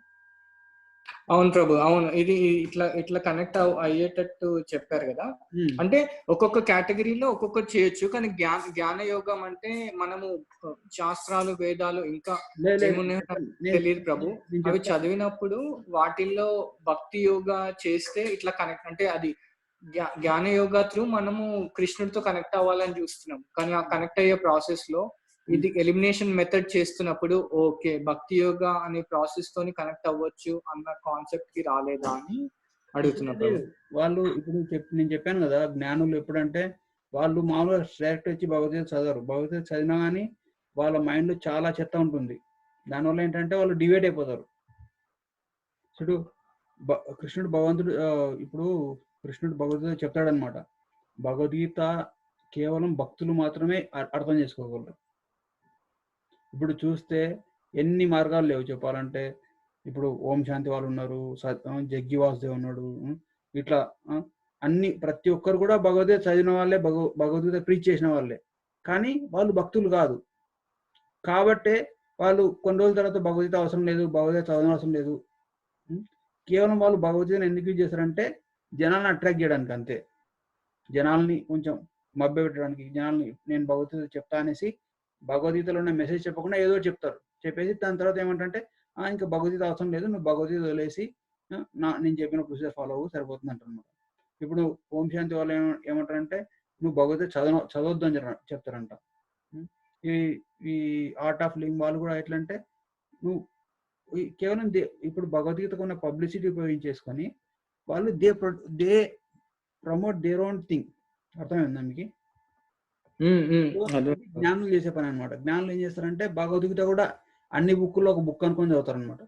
అవును ప్రభు, అవును. ఇది ఇట్లా కనెక్ట్ అయ్యేటట్టు చెప్పారు కదా. అంటే ఒక్కొక్క కేటగిరీలో ఒక్కొక్కటి చేయొచ్చు, కానీ జ్ఞాన యోగం అంటే మనము శాస్త్రాలు, వేదాలు ఇంకా తెలియదు ప్రభు, అవి చదివినప్పుడు వాటిల్లో భక్తి యోగా చేస్తే ఇట్లా కనెక్ట్, అంటే అది జ్ఞాన యోగా త్రూ మనము కృష్ణుడితో కనెక్ట్ అవ్వాలని చూస్తున్నాం, కానీ ఆ కనెక్ట్ అయ్యే ప్రాసెస్ లో ఇది ఎలిమినేషన్ మెథడ్ చేస్తున్నప్పుడు ఓకే భక్తి యోగా అనే ప్రాసెస్ తోని కనెక్ట్ అవ్వచ్చు అన్న కాన్సెప్ట్ కి రాలేదా అని అడుగుతున్నారు. వాళ్ళు ఇప్పుడు నేను చెప్పాను కదా, జ్ఞానులు ఎప్పుడంటే వాళ్ళు మామూలుగా డైరెక్ట్ వచ్చి భగవద్గీత చదవరు. భగవద్గీత చదివినా కానీ వాళ్ళ మైండ్ చాలా చెత్త ఉంటుంది. దానివల్ల ఏంటంటే వాళ్ళు డివైడ్ అయిపోతారు. చూడు, కృష్ణుడు భగవద్గీత చెప్తాడనమాట, భగవద్గీత కేవలం భక్తులు మాత్రమే అర్థం చేసుకోగలరు. ఇప్పుడు చూస్తే ఎన్ని మార్గాలు లేవు చెప్పాలంటే. ఇప్పుడు ఓం శాంతి వాళ్ళు ఉన్నారు, జగ్గి వాసుదేవ్ ఉన్నాడు, ఇట్లా ప్రతి ఒక్కరు కూడా భగవద్గీత చదివిన వాళ్ళే, భగవద్గీత ప్రీచ్ చేసిన వాళ్ళే, కానీ వాళ్ళు భక్తులు కాదు. కాబట్టే వాళ్ళు కొన్ని రోజుల తర్వాత భగవద్గీత అవసరం లేదు, భగవద్గీత చదవడం అవసరం లేదు. కేవలం వాళ్ళు భగవద్గీతను ఎందుకు యూజ్ చేస్తారంటే జనాలను అట్రాక్ట్ చేయడానికి, అంతే. జనాల్ని కొంచెం మభ్య పెట్టడానికి, జనాల్ని నేను భగవద్గీత చెప్తా అనేసి భగవద్గీతలో ఉన్న మెసేజ్ చెప్పకుండా ఏదో చెప్తారు. చెప్పేసి దాని తర్వాత ఏమంటే ఇంకా భగవద్గీత అవసరం లేదు, నువ్వు భగవద్గీత వదిలేసి నేను చెప్పిన ప్రొసీజర్ ఫాలో అవ్వు సరిపోతుంది అంటారనమాట. ఇప్పుడు ఓం శాంతి వాళ్ళు ఏమంటారంటే నువ్వు భగవద్గీత చదవద్దు అని చెప్తారంట. ఈ ఆర్ట్ ఆఫ్ లివింగ్ వాళ్ళు కూడా ఎట్లా అంటే నువ్వు కేవలం ఇప్పుడు భగవద్గీతకు ఉన్న పబ్లిసిటీ ఉపయోగించేసుకొని వాళ్ళు they promote their own thing. అర్థమైందా మీకు? జ్ఞానులు చేసే పని అనమాట. జ్ఞానులు ఏం చేస్తారంటే భగవద్గీత కూడా అన్ని బుక్కుల్లో ఒక బుక్ అనుకొని చదువుతారు అనమాట.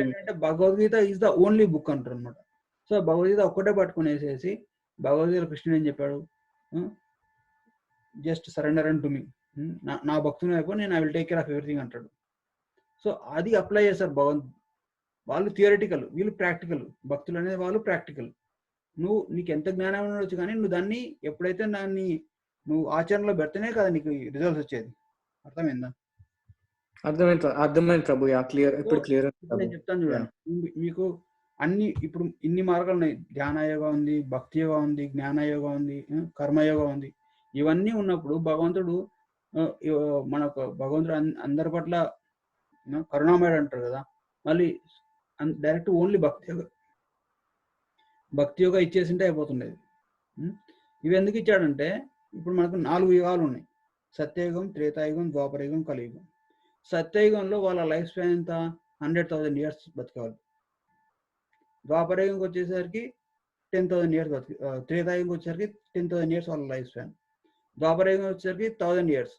ఏంటంటే Bhagavad Gita is the only book అంటారు అనమాట. సో భగవద్గీత ఒక్కటే పట్టుకునేసేసి భగవద్గీత కృష్ణుడు ఏం చెప్పాడు, just surrender and to me, నా భక్తుని అయిపో, నేను I will take care of everything అంటాడు. సో అది అప్లై చేస్తారు వాళ్ళు థియరిటికల్, వీళ్ళు ప్రాక్టికల్. భక్తులు అనేది వాళ్ళు ప్రాక్టికల్. నీకు ఎంత జ్ఞానం ఉండొచ్చు, కానీ నువ్వు దాన్ని ఎప్పుడైతే నువ్వు ఆచరణలో పెడితేనే కదా నీకు రిజల్ట్స్ వచ్చేది. అర్థమైందా? అర్థమైంది ప్రభు. క్లియర్. ఇప్పుడు క్లియర్. నేను చెప్తాను చూడండి, మీకు అన్ని ఇప్పుడు ఇన్ని మార్గాలు ఉన్నాయి. ధ్యాన యోగా ఉంది, భక్తి యోగా ఉంది, జ్ఞాన యోగా ఉంది, కర్మయోగా ఉంది. ఇవన్నీ ఉన్నప్పుడు భగవంతుడు మనకు భగవంతుడు అందరి పట్ల కరుణామయుడు అంటారు కదా. మళ్ళీ డైరెక్ట్ ఓన్లీ భక్తి యోగా ఇచ్చేసింటే అయిపోతుండేది. ఇవి ఎందుకు ఇచ్చాడంటే ఇప్పుడు మనకు 4 యుగాలు ఉన్నాయి. సత్యయుగం, త్రేతాయుగం, ద్వాపరయుగం, కలియుగం. సత్యయుగంలో వాళ్ళ లైఫ్ స్పాన్ ఎంత? 100,000 ఇయర్స్ బతికేవాళ్ళు. ద్వాపరయుగంకి వచ్చేసరికి 10,000 ఇయర్స్ త్రేతాయుగంకి వచ్చేసరికి 10,000 ఇయర్స్ వాళ్ళ లైఫ్ స్పాన్. ద్వాపరయుగం వచ్చేసరికి 1000 ఇయర్స్.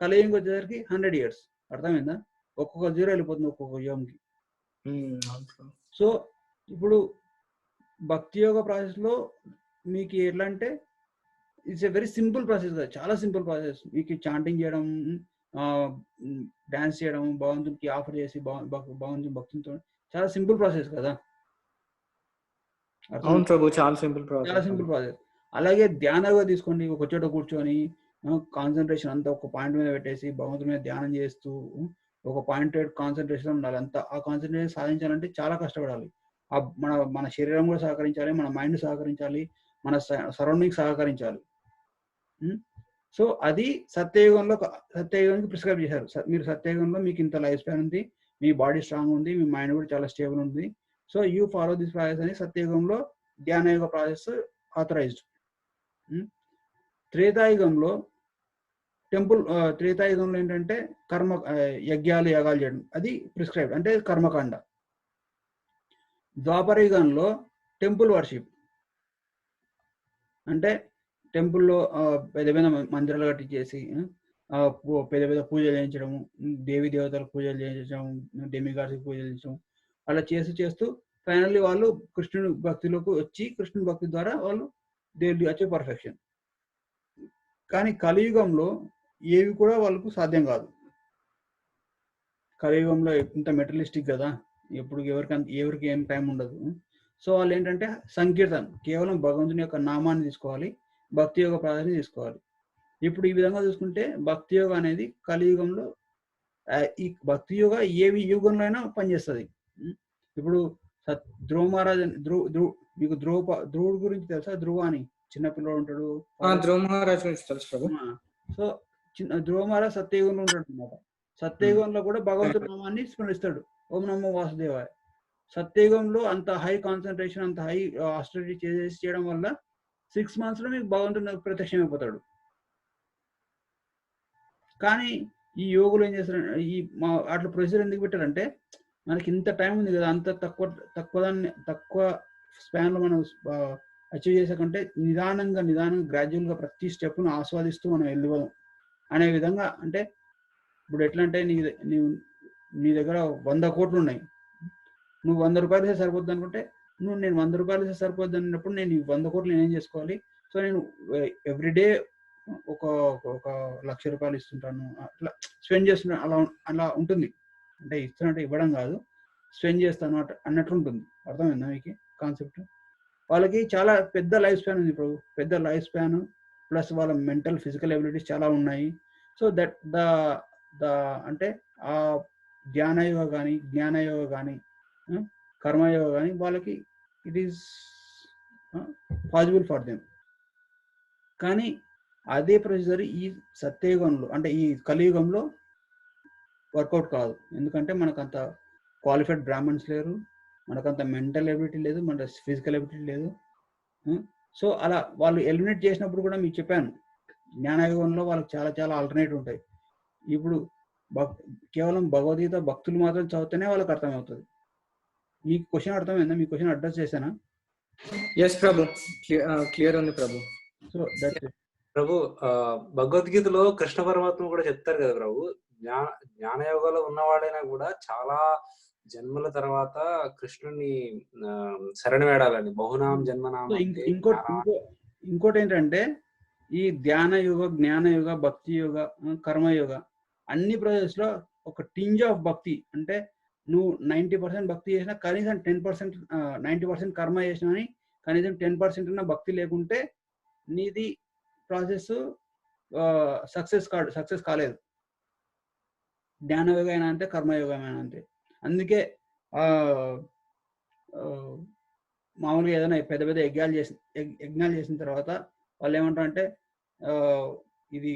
కలియుగంకి వచ్చేసరికి 100 ఇయర్స్. అర్థమైందా? ఒక్కొక్క జీరో వెళ్ళిపోతుంది ఒక్కొక్క యుగంకి. సో ఇప్పుడు భక్తి యోగ ప్రాసెస్లో మీకు ఎట్లా అంటే it's a very simple process కదా, చాలా సింపుల్ ప్రాసెస్. మీకు చాంటింగ్ చేయడం, డాన్స్ చేయడం, భగవంతుడికి ఆఫర్ చేసి భగవంతుని భక్తులతో చాలా సింపుల్ ప్రాసెస్ కదా. అవును ప్రభు, చాలా సింపుల్ ప్రాసెస్. అలాగే ధ్యానంగా తీసుకోండి. ఒక చోట కూర్చొని కాన్సన్ట్రేషన్ అంతా ఒక పాయింట్ మీద పెట్టేసి భగవంతుడి మీద ధ్యానం చేస్తూ ఒక పాయింట్ కాన్సన్ట్రేషన్ ఉండాలి. అంతా ఆ కాన్సన్ట్రేషన్ సాధించాలంటే చాలా కష్టపడాలి. మన శరీరం కూడా సహకరించాలి, మన మైండ్ సహకరించాలి, మన సరౌండింగ్ సహకరించాలి. సో అది సత్యయుగానికి ప్రిస్క్రైబ్ చేశారు. మీరు సత్యయుగంలో మీకు ఇంత లైఫ్ స్పాన్ ఉంది, మీ బాడీ స్ట్రాంగ్ ఉంది, మీ మైండ్ కూడా చాలా స్టేబుల్ ఉంది. So you follow this process అని సత్యయుగంలో ధ్యానయోగ ప్రాసెస్ ఆథరైజ్డ్. త్రేతాయుగంలో త్రేతాయుగంలో ఏంటంటే యాగాలు చేయడం, అది ప్రిస్క్రైబ్ అంటే కర్మకాండ. ద్వాపరయుగంలో టెంపుల్ వర్షిప్ అంటే టెంపుల్లో పెద్ద పెద్ద మందిరాలు కట్టించేసి పెద్ద పెద్ద పూజలు చేయించడము, దేవీ దేవతలకు పూజలు చేయించడం, డెమిగాడ్స్కి పూజలు చేయించడం, అలా చేస్తూ ఫైనల్లీ వాళ్ళు కృష్ణుని భక్తిలోకి వచ్చి కృష్ణుని భక్తి ద్వారా వాళ్ళు దేవుడి వచ్చే పర్ఫెక్షన్. కానీ కలియుగంలో ఏవి కూడా వాళ్ళకు సాధ్యం కాదు. కలియుగంలో ఇంత మెటీరియలిస్టిక్ కదా, ఎప్పుడు ఎవరికి ఏం టైం ఉండదు. సో వాళ్ళు ఏంటంటే సంకీర్తన, కేవలం భగవంతుని యొక్క నామాన్ని తీసుకోవాలి, భక్తి యోగ ప్రాధాన్యత తీసుకోవాలి. ఇప్పుడు ఈ విధంగా చూసుకుంటే భక్తి యోగ అనేది కలియుగంలో ఈ భక్తి యోగ ఏ యుగంలో అయినా పనిచేస్తుంది. ఇప్పుడు ధ్రువ మహారాజ్ మీకు ధ్రువుడు గురించి తెలుసా? ధ్రువ అని చిన్నపిల్లడు ఉంటాడు. ధ్రువ మహారాజ్ గురించి తెలుసు. సో ధ్రువ మహారాజ్ సత్యయుగంలో ఉంటాడు అనమాట. సత్యయుగంలో కూడా భగవంతుడి నామాన్ని స్మరిస్తాడు, ఓం నమో వాసుదేవాయ. సత్యయుగంలో అంత హై కాన్సన్ట్రేషన్, అంత హై ఆస్టరిటీ చేయడం వల్ల 6 months లో మీకు భగవంతుడు ప్రత్యక్షం అయిపోతాడు. కానీ ఈ యోగులు ఏం చేస్తారు, అట్లా ప్రొసీజర్ ఎందుకు పెట్టారంటే మనకి ఇంత టైం ఉంది కదా, అంత తక్కువ స్పాన్ లో మనం అచీవ్ చేసాకంటే నిదానంగా గ్రాడ్యువల్గా ప్రతి స్టెప్ను ఆస్వాదిస్తూ మనం వెళ్ళిపోదాం అనే విధంగా. అంటే ఇప్పుడు ఎట్లా అంటే నీ దగ్గర 100 కోట్లు ఉన్నాయి, నువ్వు 100 రూపాయలు ఇస్తే సరిపోద్ది అనుకుంటే నేను 100 రూపాయలు ఇస్తే సరిపోద్ది అన్నప్పుడు నేను ఈ 100 కోట్లు నేనేం చేసుకోవాలి? సో నేను ఎవ్రీడే ఒక 1,00,000 రూపాయలు ఇస్తుంటాను, అట్లా స్పెండ్ చేస్తున్నాను. అలా ఉంటుంది. అంటే ఇస్తున్నట్టు ఇవ్వడం కాదు, స్పెండ్ చేస్తాను అన్నట్లు ఉంటుంది. అర్థమైందా మీకు కాన్సెప్ట్? వాళ్ళకి చాలా పెద్ద లైఫ్ స్పాన్ ఉంది. ఇప్పుడు పెద్ద లైఫ్ స్పాన్ ప్లస్ వాళ్ళ మెంటల్ ఫిజికల్ ఎబిలిటీస్ చాలా ఉన్నాయి. సో దట్ అంటే ఆ ధ్యానయోగ కానీ, జ్ఞానయోగ కానీ, కర్మయోగ కానీ వాళ్ళకి it is possible for them. కానీ అదే ప్రొసీజర్ ఈ సత్యయుగంలో అంటే ఈ కలియుగంలో వర్కౌట్ కాదు. ఎందుకంటే మనకంత క్వాలిఫైడ్ బ్రాహ్మణ్స్ లేరు, మనకంత మెంటల్ ఎబిలిటీ లేదు, మన ఫిజికల్ ఎబిలిటీ లేదు. సో అలా వాళ్ళు ఎలిమినేట్ చేసినప్పుడు కూడా మీకు చెప్పాను, జ్ఞానయుగంలో వాళ్ళకి చాలా చాలా ఆల్టర్నేటివ్ ఉంటాయి. ఇప్పుడు కేవలం భగవద్గీత భక్తులు మాత్రం చదివితేనే వాళ్ళకి అర్థమవుతుంది. మీకు క్వశ్చన్ అర్థమైందా? మీ క్వశ్చన్ అడ్రస్ చేశానా? ఎస్ ప్రభు, క్లియర్ ఉంది ప్రభు. సో దట్స్ ఇట్ ప్రభు. భగవద్గీతలో కృష్ణ పరమాత్మ కూడా చెప్తారు కదా ప్రభు, జ్ఞానయోగంలో ఉన్నవాడైనా కూడా చాలా జన్మల తర్వాత కృష్ణుని శరణ వేడాలని, బహునాం జన్మనామ. ఇంకోటి ఏంటంటే ఈ ధ్యాన యోగ, జ్ఞానయోగ, భక్తి యోగ, కర్మయోగ అన్ని ప్రాసెస్ లో ఒక టింజ్ ఆఫ్ భక్తి, అంటే నువ్వు 90% భక్తి చేసినా కనీసం 10%, 90% కర్మ చేసినా అని కనీసం 10% ఉన్న భక్తి లేకుంటే నీది ప్రాసెస్ సక్సెస్ కాలేదు. జ్ఞానయోగ అయినా అంతే, కర్మయోగం అయినా అంతే. అందుకే మామూలుగా ఏదైనా పెద్ద పెద్ద యజ్ఞాలు చేసిన తర్వాత వాళ్ళు ఏమంటారంటే ఇది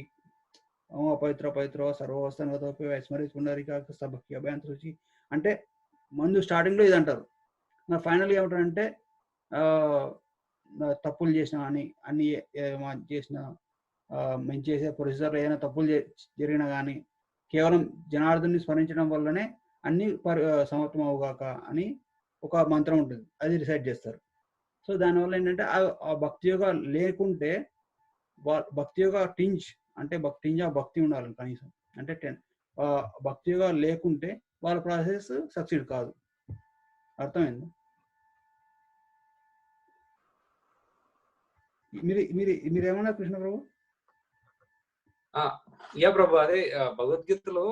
పవిత్ర పవిత్ర సర్వవస్థనతోపి వైస్మరిస్తుండరిక సభకి అభ్యంతర రుచి అంటే ముందు స్టార్టింగ్లో ఇది అంటారు. ఫైనల్గా ఏమంటారంటే తప్పులు చేసిన అన్ని చేసిన మేము చేసే ప్రొసీజర్లో ఏదైనా తప్పులు జరిగినా కానీ కేవలం జనార్దన్ని స్మరించడం వల్లనే అన్ని సమర్థం అవుగాక అని ఒక మంత్రం ఉంటుంది, అది రిసైడ్ చేస్తారు. సో దానివల్ల ఏంటంటే ఆ భక్తి యోగా లేకుంటే భక్తి యోగా టింజ్ ఆఫ్ భక్తి ఉండాలి కనీసం. అంటే భక్తి యోగా లేకుంటే వాళ్ళ ప్రాసెస్ సక్సీడ్ కాదు. అర్థమైంది? మీరేమన్నా కృష్ణ ప్రభు? యా ప్రభు, అదే భగవద్గీతలో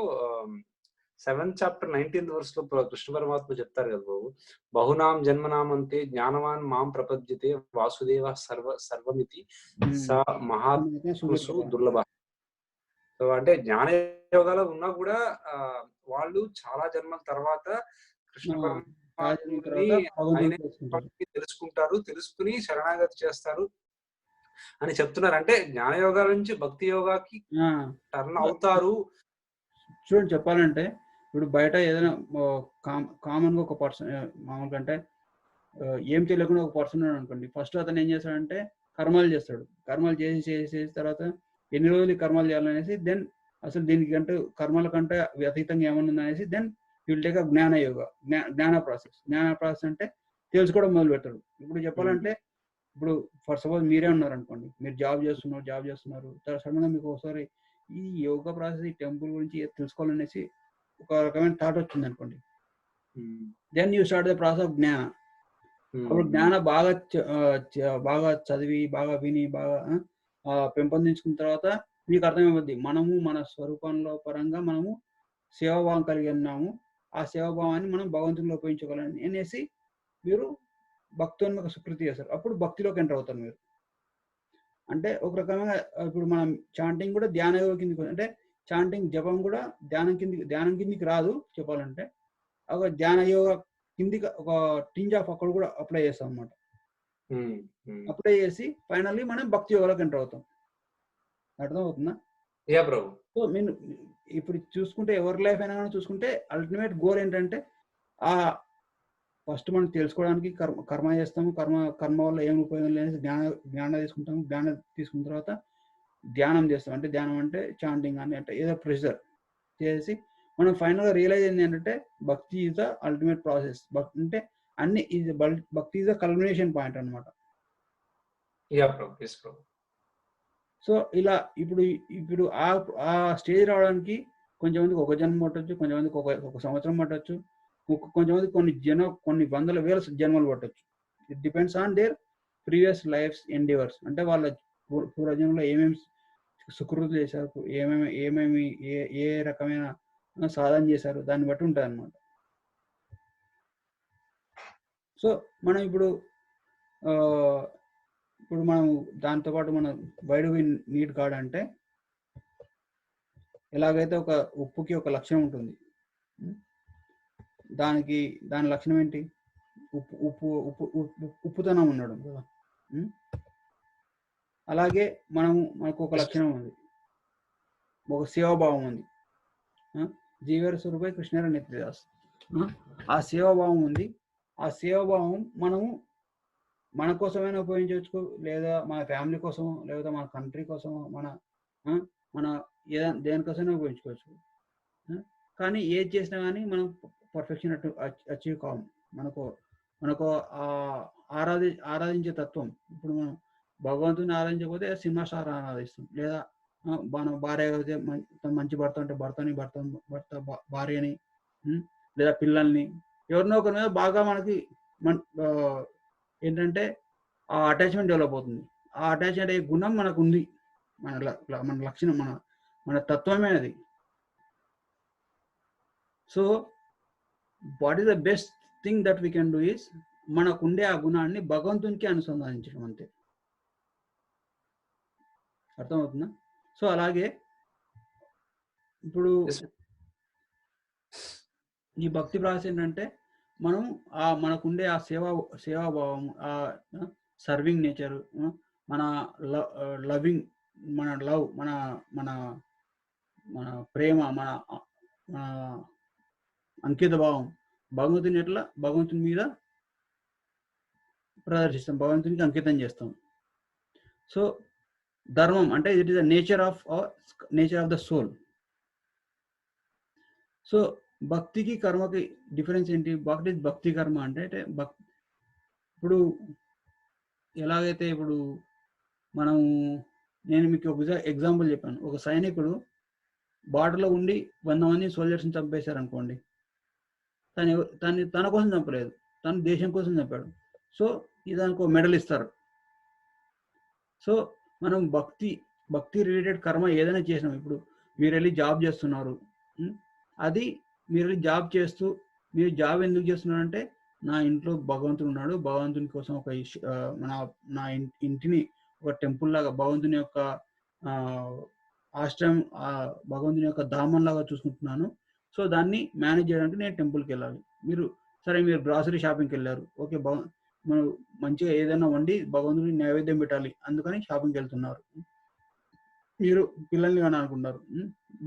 7th chapter 19th verse లో కృష్ణ పరమాత్మ చెప్తారు కదా బాబు, బహునాం జన్మనామంతే జ్ఞానవాన్ మాం ప్రపద్యతే వాసుదేవ సర్వమితి స మహాత్ముసు దుర్లభ. సో అంటే జ్ఞాన యోగాలో ఉన్నా కూడా వాళ్ళు చాలా జన్మల తర్వాత కృష్ణ పరమాత్మని తెలుసుకుంటారు, తెలుసుకుని శరణాగతి చేస్తారు అని చెప్తున్నారు. అంటే జ్ఞాన యోగాల నుంచి భక్తి యోగాకి టర్న్ అవుతారు. చూడండి, చెప్పాలంటే ఇప్పుడు బయట ఏదైనా కామన్గా ఒక పర్సన్ మామూలుగా అంటే ఏం తెలియకుండా ఒక పర్సన్ అనుకోండి, ఫస్ట్ అతను ఏం చేస్తాడంటే కర్మలు చేస్తాడు. కర్మలు చేసి తర్వాత ఎన్ని రోజులు కర్మలు చేయాలనేసి దెన్ అసలు దీనికంటే కర్మల కంటే అతీతంగా ఏమన్నా అనేసి దెన్ విల్ టేక్ జ్ఞాన యోగ, జ్ఞాన ప్రాసెస్ అంటే తెలుసుకోవడం మొదలు పెడతాడు. ఇప్పుడు చెప్పాలంటే ఇప్పుడు ఫర్ సపోజ్ మీరే ఉన్నారు అనుకోండి, మీరు జాబ్ చేస్తున్నారు సడన్గా మీకు ఒకసారి ఈ యోగా ప్రాసెస్, ఈ టెంపుల్ గురించి తెలుసుకోవాలనేసి ఒక రకమైన థాట్ వచ్చింది అనుకోండి, then you start the process of jnana. అప్పుడు జ్ఞాన బాగా చదివి, బాగా విని, బాగా పెంపొందించుకున్న తర్వాత మీకు అర్థమైపోద్ది, మనము మన స్వరూపంలో పరంగా మనము సేవాభావం కలిగి ఉన్నాము. ఆ సేవాభావాన్ని మనం భగవంతునిలో ఉపయోగించుకోవాలని అనేసి మీరు భక్తుని సుకృతి చేస్తారు. అప్పుడు భక్తిలోకి ఎంటర్ అవుతారు మీరు. అంటే ఒక రకమైన ఇప్పుడు మనం చాంటింగ్ కూడా ధ్యాన యోగ కిందికి, అంటే చాంటింగ్ జపం కూడా ధ్యానం కిందికి రాదు చెప్పాలంటే, ఒక ధ్యాన యోగ కిందికి ఒక టింజ్ ఆఫ్ అక్కడ కూడా అప్లై చేస్తాం అన్నమాట. అప్లై చేసి ఫైనల్లీ మనం భక్తి యోగాలోకి ఎంటర్ అవుతాం. అర్థం అవుతుందా? సో నేను ఇప్పుడు చూసుకుంటే ఎవరి లైఫ్ అయినా చూసుకుంటే అల్టిమేట్ గోల్ ఏంటంటే ఫస్ట్ మనం తెలుసుకోవడానికి కర్మ చేస్తాము, కర్మ వల్ల ఏం ఉపయోగం లేదు, జ్ఞానం తీసుకుంటాము. జ్ఞానం తీసుకున్న తర్వాత ధ్యానం చేస్తాం. అంటే ధ్యానం అంటే చాంటింగ్ అని అంటే ఏదో ప్రెషర్ చేసి మనం ఫైనల్గా రియలైజ్ అయింది ఏంటంటే భక్తి ఈజ్ ద అల్టిమేట్ ప్రాసెస్. అంటే అన్ని భక్తి ఈజ్ ద కల్మినేషన్ పాయింట్ అనమాట. సో ఇలా ఇప్పుడు ఆ స్టేజ్ రావడానికి కొంచెంమందికి ఒక జన్మ పట్టవచ్చు, కొంచెంమందికి ఒక సంవత్సరం పట్టవచ్చు, కొంచెంమంది కొన్ని వందల వేల జన్మలు పట్టవచ్చు. It depends on their previous lifes endeavours. అంటే వాళ్ళ పూర్వజన్మలో ఏమేమి సుకృతులు చేశారు, ఏమేమి ఏ రకమైన సాధన చేశారు, దాన్ని బట్టి ఉంటుంది అన్నమాట. సో మనం ఇప్పుడు మనం దాంతోపాటు మనం why do we need God అంటే, ఎలాగైతే ఒక ఉప్పుకి ఒక లక్షణం ఉంటుంది, దాని లక్షణం ఏంటి? ఉప్పుతనం ఉండడం కదా. అలాగే మనకు ఒక లక్షణం ఉంది, ఒక సేవాభావం ఉంది. జీవేర స్వరూపై కృష్ణేర నిత్యదాస్. ఆ సేవాభావం ఉంది. ఆ సేవాభావం మనము మన కోసమైనా ఉపయోగించవచ్చు, లేదా మన ఫ్యామిలీ కోసమో, లేదా మన కంట్రీ కోసమో, మన దేనికోసమైనా ఉపయోగించుకోవచ్చు. కానీ ఏది చేసినా కానీ మనం పర్ఫెక్షన్ అచీవ్ కాము. మనకు ఆరాధించే తత్వం. ఇప్పుడు మనం భగవంతుని ఆరాధించకపోతే సింహాసారం ఆరాధిస్తాం, లేదా మన భార్య అయితే మంచి భర్త అంటే భర్త భార్యని, లేదా పిల్లల్ని, ఎవరినో ఒకరి మీద బాగా మనకి ఏంటంటే ఆ అటాచ్మెంట్ డెవలప్ అవుతుంది. ఆ అటాచ్మెంట్ అయ్యే గుణం మనకు ఉంది, మన లక్షణం, మన తత్వమే అది. So what is the best thing that we can do is మనకుండే ఆ గుణాన్ని భగవంతునికి అనుసంధానించడం, అంతే. అర్థమవుతుందా? సో అలాగే ఇప్పుడు ఈ భక్తి ప్రాసెస్ ఏంటంటే మనం మనకుండే ఆ సేవాభావం, ఆ సర్వింగ్ నేచర్, మన లవింగ్, మన లవ్, మన మన మన ప్రేమ, మన మన అంకిత భావం భగవంతుని మీద ప్రదర్శిస్తాం, భగవంతునికి అంకితం చేస్తాం. సో ధర్మం అంటే it is the nature of the soul. So భక్తికి కర్మకి డిఫరెన్స్ ఏంటి? భక్తి కర్మ అంటే ఇప్పుడు ఎలాగైతే ఇప్పుడు మనం నేను మీకు ఒక ఎగ్జాంపుల్ చెప్పాను. ఒక సైనికుడు బార్డర్లో ఉండి 100 మంది సోల్జర్స్ని చంపేశారు అనుకోండి, తన కోసం చంపలేదు, తను దేశం కోసం చంపాడు. సో దానికి ఒక మెడల్ ఇస్తారు. సో మనం భక్తి రిలేటెడ్ కర్మ ఏదైనా చేసినాం. ఇప్పుడు మీరు వెళ్ళి జాబ్ చేస్తున్నారు, అది మీరు వెళ్ళి జాబ్ చేస్తూ, మీరు జాబ్ ఎందుకు చేస్తున్నారంటే నా ఇంట్లో భగవంతుడు ఉన్నాడు, భగవంతుని కోసం ఒక నా ఇంటిని ఒక టెంపుల్ లాగా, భగవంతుని యొక్క ఆశ్రమం, భగవంతుని యొక్క ధామం లాగా చూసుకుంటున్నాను. సో దాన్ని మేనేజ్ చేయడానికి నేను టెంపుల్కి వెళ్ళాలి. మీరు గ్రాసరీ షాపింగ్కి వెళ్ళారు, ఓకే, మనం మంచిగా ఏదైనా వండి భగవంతుడికి నైవేద్యం పెట్టాలి, అందుకని షాపింగ్కి వెళ్తున్నారు. మీరు పిల్లల్ని కానీ అనుకుంటారు,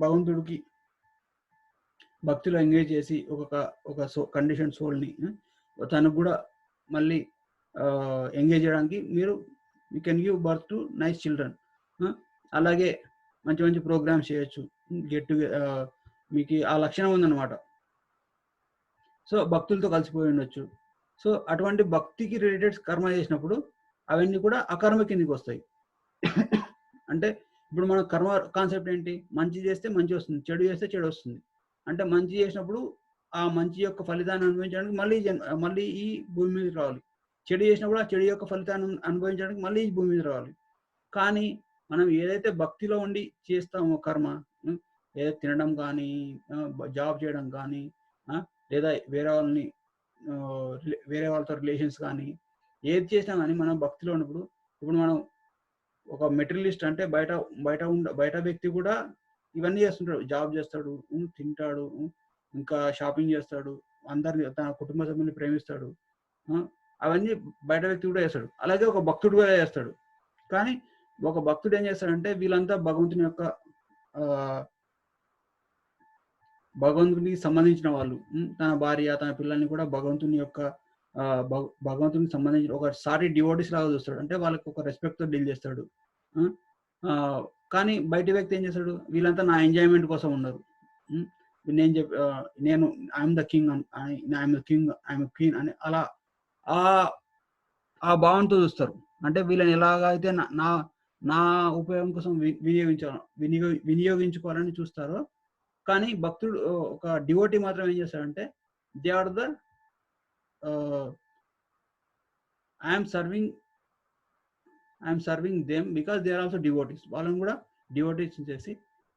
భగవంతుడికి భక్తిలో ఎంగేజ్ చేసి ఒక కండిషన్ సోల్ని తనకు కూడా మళ్ళీ ఎంగేజ్ చేయడానికి you can give birth to nice children. అలాగే మంచి మంచి ప్రోగ్రామ్స్ చేయొచ్చు, మీకు ఆ లక్షణం ఉందన్నమాట. సో భక్తులతో కలిసిపోయి ఉండొచ్చు. సో అటువంటి భక్తికి రిలేటెడ్ కర్మ చేసినప్పుడు అవన్నీ కూడా అకర్మ కిందకి వస్తాయి. అంటే ఇప్పుడు మన కర్మ కాన్సెప్ట్ ఏంటి? మంచి చేస్తే మంచి వస్తుంది, చెడు చేస్తే చెడు వస్తుంది. అంటే మంచి చేసినప్పుడు ఆ మంచి యొక్క ఫలితాన్ని అనుభవించడానికి మళ్ళీ ఈ భూమి మీద రావాలి. చెడు చేసినప్పుడు ఆ చెడు యొక్క ఫలితాన్ని అనుభవించడానికి మళ్ళీ ఈ భూమి మీద రావాలి. కానీ మనం ఏదైతే భక్తిలో ఉండి చేస్తామో కర్మ, ఏదైతే తినడం కానీ, జాబ్ చేయడం కానీ, లేదా వేరే వాళ్ళతో రిలేషన్స్ కానీ, ఏది చేసినా కానీ మనం భక్తిలో ఉన్నప్పుడు, ఇప్పుడు మనం ఒక మెటీరియలిస్ట్ అంటే బయట వ్యక్తి కూడా ఇవన్నీ చేస్తుంటాడు. జాబ్ చేస్తాడు, తింటాడు, ఇంకా షాపింగ్ చేస్తాడు, అందరిని తన కుటుంబ సభ్యుల్ని ప్రేమిస్తాడు, అవన్నీ బయట వ్యక్తి కూడా చేస్తాడు. అలాగే ఒక భక్తుడు కూడా చేస్తాడు. కానీ ఒక భక్తుడు ఏం చేస్తాడంటే వీళ్ళంతా భగవంతునికి సంబంధించిన వాళ్ళు, తన భార్య, తన పిల్లల్ని కూడా భగవంతునికి సంబంధించిన ఒక సాటి డివోటీస్ లాగా చూస్తాడు. అంటే వాళ్ళకి ఒక రెస్పెక్ట్ తో డీల్ చేస్తాడు. కానీ బయట వ్యక్తి ఏం చేస్తాడు? వీళ్ళంతా నా ఎంజాయ్మెంట్ కోసం ఉన్నారు, నేను I'm the king, I'm queen అని అలా ఆ భావంతో చూస్తారు. అంటే వీళ్ళని ఎలాగైతే నా ఉపయోగం కోసం వినియోగించుకోవాలని చూస్తారో. కానీ భక్తుడు, ఒక డివోటీ మాత్రం ఏం చేస్తాడంటే they are the IM serving them because they are also devotees. వాళ్ళని కూడా డివోటీస్ చేసి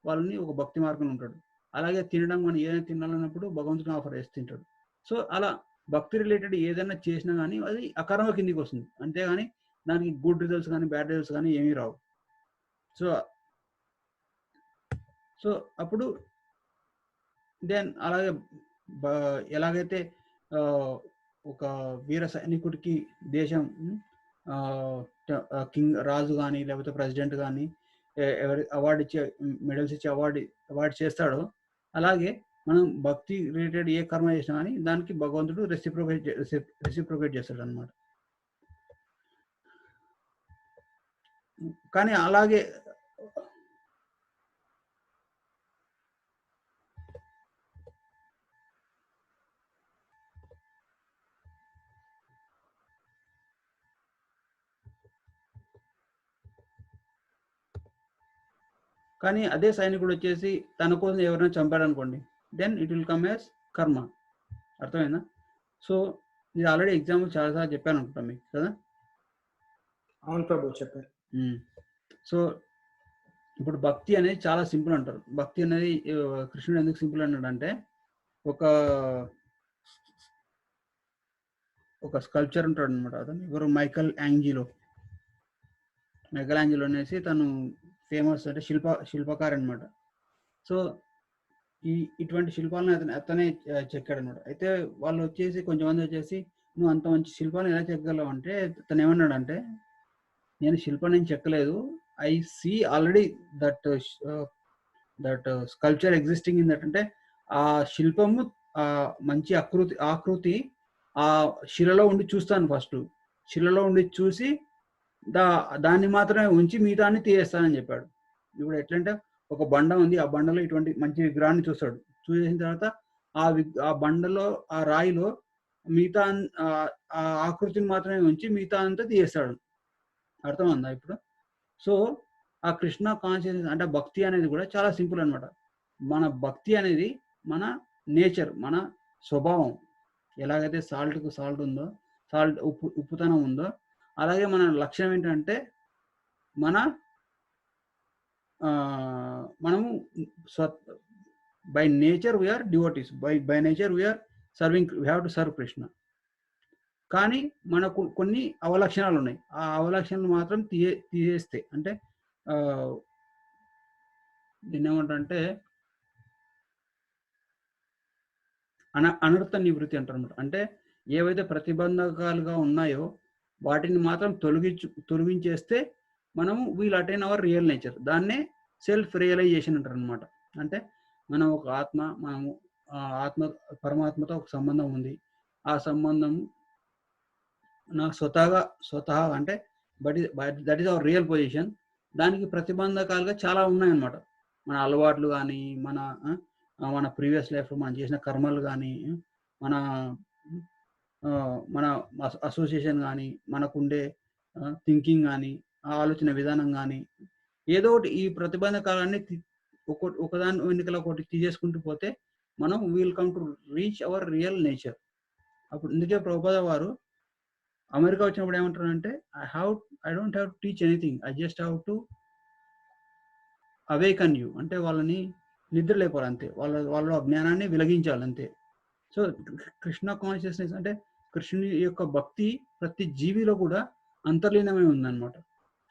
వాళ్ళని ఒక భక్తి మార్గంలో ఉంటాడు. అలాగే తినడం, మనం ఏదైనా తినాలన్నప్పుడు భగవంతుని ఆఫర్ చేసి తింటాడు. సో అలా భక్తి రిలేటెడ్ ఏదైనా చేసినా కానీ అది అకర్మ కిందికి వస్తుంది. అంతేగాని దానికి గుడ్ రిజల్ట్స్ కానీ బ్యాడ్ రిజల్ట్స్ కానీ ఏమీ రావు. సో అప్పుడు దెన్ అలాగే ఎలాగైతే ఒక వీర సైనికుడికి దేశం కింగ్, రాజు కానీ లేకపోతే ప్రెసిడెంట్ కానీ ఎవరి అవార్డు ఇచ్చి మెడల్స్ ఇచ్చి అవార్డు చేస్తాడో, అలాగే మనం భక్తి రిలేటెడ్ ఏ కర్మ చేసినా కానీ దానికి భగవంతుడు రెసిప్రోకేట్ చేస్తాడు అన్నమాట. కానీ అలాగే అదే సైనికుడు వచ్చేసి తన కోసం ఎవరైనా చంపాడు అనుకోండి, then it will come as karma. అర్థమైందా? సో ఇది ఆల్రెడీ ఎగ్జాంపుల్ చాలాసార్లు చెప్పాను అనుకుంటా మీకు కదా. అవును ప్రభు, చెప్పారు. సో ఇప్పుడు భక్తి అనేది చాలా సింపుల్ అంటారు. భక్తి అనేది కృష్ణుడు ఎందుకు సింపుల్ అన్నాడు అంటే, ఒక స్కల్ప్చర్ ఉంటాడు అనమాట. అతను ఎవరు? మైకల్ యాంజిలో అనేసి తను ఫేమస్ అంటే శిల్పకారు అనమాట. సో ఇటువంటి శిల్పాలను అతనే చెక్కాడు అనమాట. అయితే వాళ్ళు వచ్చేసి కొంచెమంది వచ్చేసి నువ్వు అంత మంచి శిల్పాన్ని ఎలా చెక్కగలవు అంటే తను ఏమన్నాడంటే నేను శిల్పం నేను చెక్కలేదు. I see already that that sculpture existing in that అంటే ఆ శిల్పము మంచి ఆకృతి ఆ శిలలో ఉండి చూస్తాను ఫస్ట్. శిలలో ఉండి చూసి దాన్ని మాత్రమే ఉంచి మిగతాన్ని తీయేస్తానని చెప్పాడు. ఇప్పుడు ఎట్లంటే ఒక బండ ఉంది, ఆ బండలో ఇటువంటి మంచి విగ్రహాన్ని చూస్తాడు. చూసేసిన తర్వాత ఆ బండలో ఆ రాయిలో మిగతా ఆ ఆకృతిని మాత్రమే ఉంచి మిగతా అంతా తీయేస్తాడు. అర్థమైందా ఇప్పుడు? సో ఆ కృష్ణ కాన్షియస్నెస్ అంటే భక్తి అనేది కూడా చాలా సింపుల్ అనమాట. మన భక్తి అనేది మన నేచర్, మన స్వభావం. ఎలాగైతే సాల్ట్కు సాల్ట్ ఉందో, సాల్ట్ ఉప్పుతనం ఉందో, అలాగే మన లక్ష్యం ఏంటంటే మనము by nature we are devotees, by nature we are serving, we have to serve Krishna. కానీ మనకు కొన్ని అవలక్షణాలు ఉన్నాయి. ఆ అవలక్షణాలు మాత్రం తీసేస్తే అంటే దీన్ని ఏమంటారంటే అనర్థ నివృత్తి అంటారు అనమాట. అంటే ఏవైతే ప్రతిబంధకాలుగా ఉన్నాయో వాటిని మాత్రం తొలగించేస్తే మనము we'll attain our real nature. దాన్నే సెల్ఫ్ రియలైజేషన్ అంటారు అనమాట. అంటే మనం ఒక ఆత్మ, మనము ఆత్మ పరమాత్మతో ఒక సంబంధం ఉంది. ఆ సంబంధం నాకు స్వతహా అంటే that is our real position. దానికి ప్రతిబంధకాలుగా చాలా ఉన్నాయన్నమాట. మన అలవాట్లు కానీ, మన ప్రీవియస్ లైఫ్లో మనం చేసిన కర్మలు కానీ, మన అసోసియేషన్ కానీ, మనకుండే థింకింగ్ కానీ, ఆలోచన విధానం కానీ, ఏదో ఒకటి ఈ ప్రతిబంధకాలన్నీ ఒకదాని ఎన్నికల ఒకటి తీసేసుకుంటూ పోతే మనం will come to reach our real nature. అప్పుడు అందుకే ప్రభుపాద వారు అమెరికా వచ్చినప్పుడు ఏమంటారంటే I don't have to teach anything, I just have to awaken you. అంటే వాళ్ళని నిద్ర లేపాలి అంతే, వాళ్ళ జ్ఞానాన్ని వెలిగించాలి అంతే. సో కృష్ణ కాన్షియస్నెస్ అంటే కృష్ణుని యొక్క భక్తి ప్రతి జీవిలో కూడా అంతర్లీనమై ఉందన్నమాట.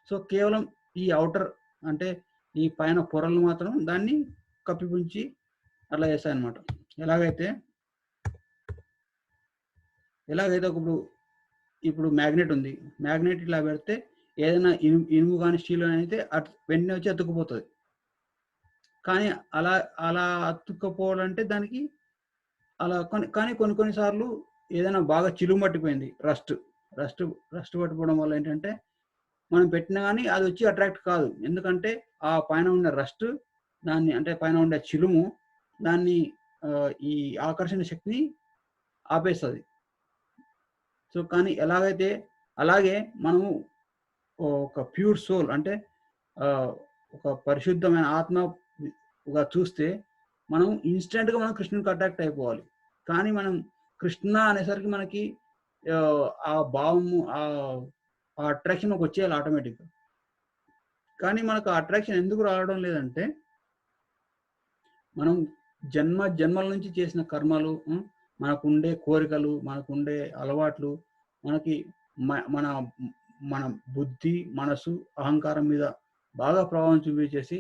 సో కేవలం ఈ అవుటర్ అంటే ఈ పైన పొరలు మాత్రం దాన్ని కప్పిపుంచి అట్లా చేస్తాయన్నమాట. ఎలాగైతే ఇప్పుడు మ్యాగ్నెట్ ఉంది, మ్యాగ్నెట్ ఇలా పెడితే ఏదైనా ఇనుము కానీ స్టీల్ అయితే వెంటనే వచ్చి అతుక్కుపోతుంది. కానీ అలా అతుక్కపోవాలంటే దానికి అలా కానీ కొన్నిసార్లు ఏదైనా బాగా చిలుము పట్టిపోయింది, రస్ట్ పట్టిపోవడం వల్ల ఏంటంటే మనం పెట్టినా కానీ అది వచ్చి అట్రాక్ట్ కాదు. ఎందుకంటే ఆ పైన ఉన్న రస్ట్ దాన్ని అంటే పైన ఉండే చిలుము దాన్ని ఈ ఆకర్షణ శక్తిని ఆపేస్తుంది. సో కానీ అలాగే మనము ఒక ప్యూర్ సోల్ అంటే ఒక పరిశుద్ధమైన ఆత్మగా చూస్తే మనం ఇన్స్టెంట్గా మనం కృష్ణునికి అట్రాక్ట్ అయిపోవాలి. కానీ మనం కృష్ణ అనేసరికి మనకి ఆ భావము ఆ అట్రాక్షన్ వచ్చేయాలి ఆటోమేటిక్గా. కానీ మనకు ఆ అట్రాక్షన్ ఎందుకు రావడం లేదంటే మనం జన్మల నుంచి చేసిన కర్మలు, మనకుండే కోరికలు, మనకుండే అలవాట్లు, మన బుద్ధి, మనసు, అహంకారం మీద బాగా ప్రభావం చూపించేసి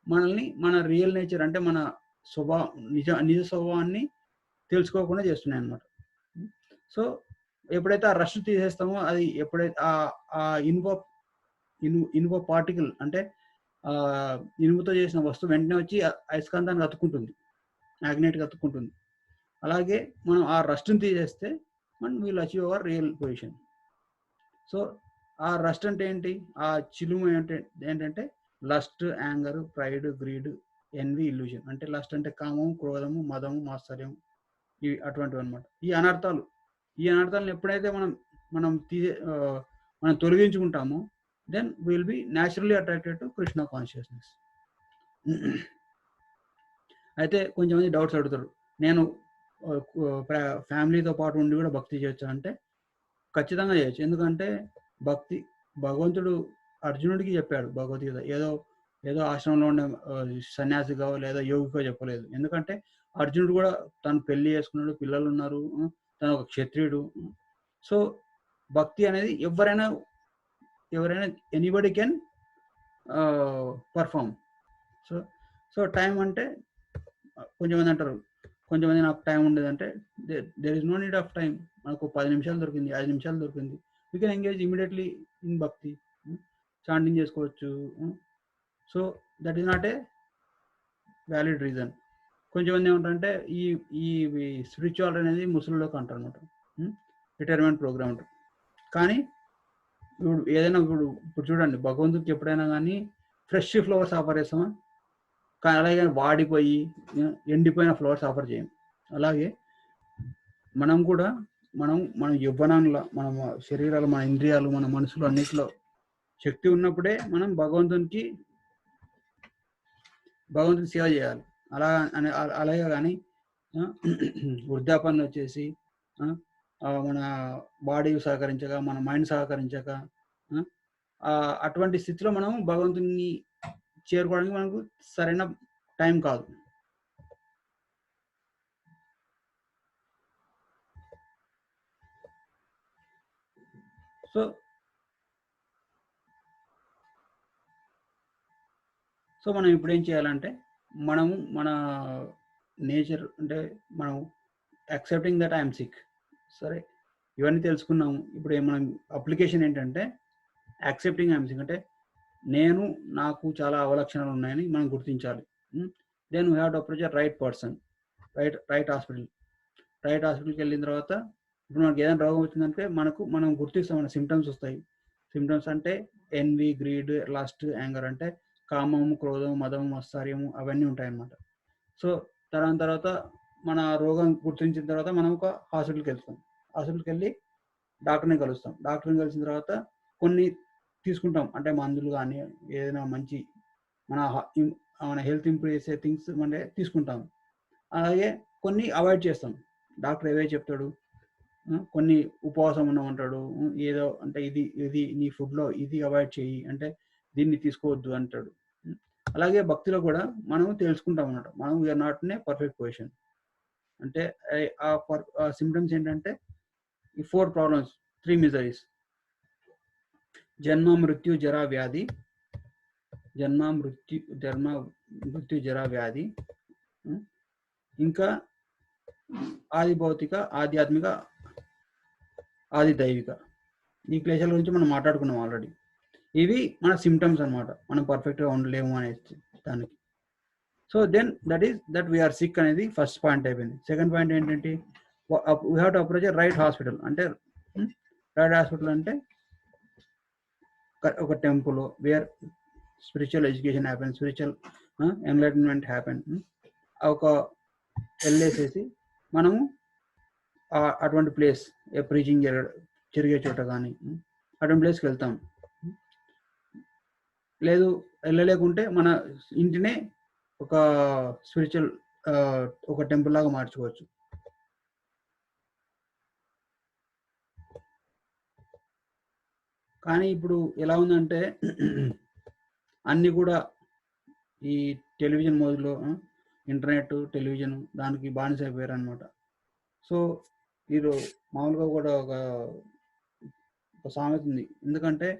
మనల్ని మన రియల్ నేచర్ అంటే మన నిజ స్వభావాన్ని తెలుసుకోకుండా చేస్తున్నాయి అన్నమాట. సో ఎప్పుడైతే ఆ రష్ తీసేస్తామో అది ఎప్పుడైతే ఆ ఇనుప పార్టికల్ అంటే ఇనుముతో చేసిన వస్తువు వెంటనే వచ్చి అయస్కాంతాన్ని అతుక్కుంటుంది, మ్యాగ్నెట్కి అతుక్కుంటుంది. అలాగే మనం ఆ రస్ట్ని తీసేస్తే మనం will achieve our real position. So ఆ రస్ట్ అంటే ఏంటి? ఆ చిలుము ఏంటంటే lust, anger, pride, greed, envy, illusion. అంటే లస్ట్ అంటే కామము, క్రోధము, మదము, మాత్సర్యం, ఇవి అటువంటివి అనమాట. ఈ అనర్థాలను ఎప్పుడైతే మనం తొలగించుకుంటామో then will be naturally attracted to Krishna consciousness. అయితే కొంచెంమంది డౌట్స్ అడుగుతారు, నేను ఫ్యామిలీతో పాటు ఉండి కూడా భక్తి చేయొచ్చు అంటే ఖచ్చితంగా చేయొచ్చు. ఎందుకంటే భగవంతుడు అర్జునుడికి చెప్పాడు భగవద్గీత. ఏదో ఆశ్రమంలో ఉండే సన్యాసిగా లేదా యోగికో చెప్పలేదు. ఎందుకంటే అర్జునుడు కూడా తను పెళ్లి చేసుకున్నాడు, పిల్లలు ఉన్నారు, తను ఒక క్షత్రియుడు. సో భక్తి అనేది ఎవరైనా anybody can perform. So time అంటే కొంచెంమంది అంటారు, కొంచెంమంది నాకు టైం ఉండేదంటే there is no need of time. మనకు 10 నిమిషాలు దొరికింది, 5 నిమిషాలు దొరికింది, we can engage immediately in bhakti, chanting చేసుకోవచ్చు. So that is not a valid reason. కొంచెంమంది ఏమంటారంటే ఈ ఈ స్పిరిచువల్ అనేది ముసలిలోకి అంటారు అనమాట, రిటైర్మెంట్ ప్రోగ్రామ్ అంటారు. కానీ ఇప్పుడు ఏదైనా ఇప్పుడు చూడండి, భగవంతుడికి ఎప్పుడైనా కానీ ఫ్రెష్ ఫ్లవర్స్ ఆఫర్ చేస్తామా? కానీ అలాగే వాడిపోయి ఎండిపోయిన ఫ్లవర్స్ ఆఫర్ చేయం. అలాగే మనం కూడా మన యవ్వనంలో మన శరీరాలు, మన ఇంద్రియాలు, మన మనసులు అన్నిటిలో శక్తి ఉన్నప్పుడే మనం భగవంతునికి సేవ చేయాలి. అలాగే కానీ వృద్ధాపన వచ్చేసి మన బాడీ సహకరించక, మన మైండ్ సహకరించక, అటువంటి స్థితిలో మనం భగవంతుని చేరుకోవడానికి మనకు సరైన టైం కాదు. సో మనం ఇప్పుడు ఏం చేయాలంటే, మనము మన నేచర్ అంటే మనం యాక్సెప్టింగ్ దట్ ఐఎమ్ సిక్. సరే, ఇవన్నీ తెలుసుకున్నాము. ఇప్పుడు మనం అప్లికేషన్ ఏంటంటే యాక్సెప్టింగ్ ఐఎమ్ సిక్, అంటే నాకు చాలా అవలక్షణాలు ఉన్నాయని మనం గుర్తించాలి. Then we have to approach right person, right హాస్పిటల్కి వెళ్ళిన తర్వాత ఇప్పుడు మనకి ఏదైనా రోగం వచ్చిందంటే మనం గుర్తిస్తాం, మన సిమ్టమ్స్ వస్తాయి. సిమ్టమ్స్ అంటే ఎన్వి, గ్రీడ్, లస్ట్, యాంగర్, అంటే కామము, క్రోధము, మదము, మత్సర్యము అవన్నీ ఉంటాయన్నమాట. సో తర్వాత మన రోగం గుర్తించిన తర్వాత మనం ఒక హాస్పిటల్కి వెళ్తాం. హాస్పిటల్కి వెళ్ళి డాక్టర్ని కలుస్తాం. డాక్టర్ని కలిసిన తర్వాత కొన్ని తీసుకుంటాం, అంటే మందులు కానీ ఏదైనా మంచి మన హెల్త్ ఇంప్రూవ్ చేసే థింగ్స్ అంటే తీసుకుంటాం. అలాగే కొన్ని అవాయిడ్ చేస్తాం. డాక్టర్ ఏవే చెప్తాడు, కొన్ని ఉపవాసం ఉండమంటాడు, ఏదో అంటే ఇది నీ ఫుడ్లో ఇది అవాయిడ్ చేయి అంటే దీన్ని తీసుకోవద్దు అంటాడు. అలాగే భక్తిలో కూడా మనం తెలుసుకుంటాం అన్నమాట, మనం we are not in a perfect position. అంటే ఆ సిమ్టమ్స్ ఏంటంటే ఈ 4 ప్రాబ్లమ్స్, 3 మిజరీస్: జన్మ, మృత్యు, జరా, వ్యాధి. జన్మ, మృత్యు, జరా, వ్యాధి. ఇంకా ఆది భౌతిక, ఆధ్యాత్మిక, ఆది దైవిక. ఈ క్లేశాల గురించి మనం మాట్లాడుకున్నాం ఆల్రెడీ. ఇవి మన సిమ్టమ్స్ అనమాట, మనం పర్ఫెక్ట్గా ఉండలేము అనే దానికి. So then that we are sick అనేది ఫస్ట్ పాయింట్ అయిపోయింది. సెకండ్ పాయింట్ ఏంటంటే we have to approach right hospital. అంటే రైట్ హాస్పిటల్ అంటే ఒక temple where spiritual education happen, spiritual enlightenment happen. ఒక వెళ్ళేసేసి మనము అటువంటి ప్లేస్, ప్రీచింగ్ జరిగే చోట కానీ అటువంటి ప్లేస్కి వెళ్తాం. లేదు వెళ్ళలేకుంటే మన ఇంటినే ఒక స్పిరిచువల్ ఒక టెంపుల్ లాగా మార్చుకోవచ్చు. కానీ ఇప్పుడు ఎలా ఉందంటే అన్నీ కూడా ఈ టెలివిజన్ మోజులో, ఇంటర్నెట్, టెలివిజన్ దానికి బానిస అయిపోయారు అనమాట. సో మీరు మామూలుగా కూడా ఒక సామెత ఉంది. ఎందుకంటే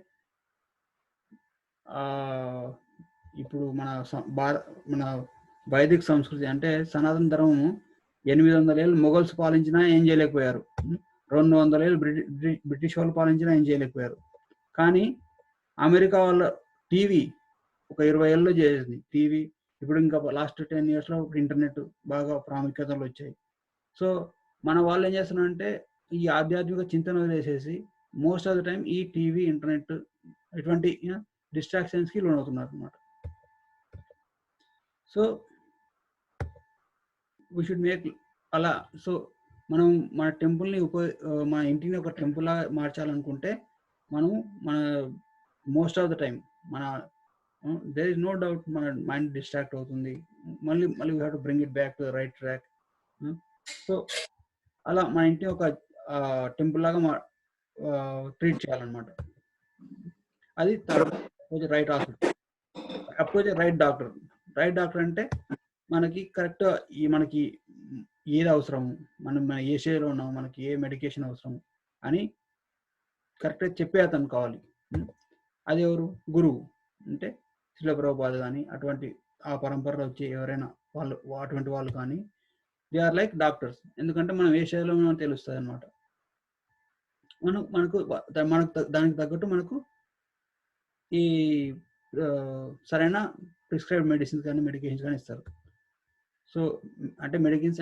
ఇప్పుడు మన వైదిక సంస్కృతి అంటే సనాతన ధర్మము 800 ఏళ్ళు మొఘల్స్ పాలించినా ఏం చేయలేకపోయారు, 200 ఏళ్ళు బ్రిటిష్ వాళ్ళు పాలించినా ఏం చేయలేకపోయారు. కానీ అమెరికా వాళ్ళ టీవీ ఒక 20 ఏళ్ళలో చేసింది. టీవీ ఇప్పుడు ఇంకా లాస్ట్ 10 yearsలో ఇంటర్నెట్ బాగా ప్రాముఖ్యతలు వచ్చాయి. సో మన వాళ్ళు ఏం చేస్తున్నారంటే ఈ ఆధ్యాత్మిక చింతన వదిలేసేసి మోస్ట్ ఆఫ్ ద టైం ఈ టీవీ, ఇంటర్నెట్ ఇటువంటి డిస్ట్రాక్షన్స్కి లోన్ అవుతున్నారు అనమాట. సో వీ షుడ్ మేక్ అలా. సో మనం మన టెంపుల్ని మన ఇంటిని ఒక టెంపుల్లా మార్చాలనుకుంటే మనము మన most of the time there is no doubt మన మైండ్ డిస్ట్రాక్ట్ అవుతుంది. మళ్ళీ we have to bring it back to the right track. So అలా మన ఇంటిని ఒక టెంపుల్ లాగా ట్రీట్ చేయాలన్నమాట. అది right hospital. Approach right doctor. Right doctor అంటే మనకి కరెక్ట్ మనకి ఏది అవసరము, మనం ఏ స్టేజ్లో ఉన్నాము, మనకి ఏ మెడికేషన్ అవసరం అని కరెక్ట్గా చెప్పే అతను కావాలి. అది ఎవరు? గురువు. అంటే శిల ప్రభుపాద కానీ అటువంటి ఆ పరంపరలో వచ్చే ఎవరైనా వాళ్ళు అటువంటి వాళ్ళు కానీ దే ఆర్ లైక్ డాక్టర్స్. ఎందుకంటే మనం ఏ స్టేజ్లో ఉన్నామో తెలుస్తుంది అనమాట. మనకు దానికి తగ్గట్టు మనకు ఈ సరైన ప్రిస్క్రైబ్ మెడిసిన్స్ కానీ మెడికేషన్స్ కానీ ఇస్తారు. సో అంటే మెడికేషన్స్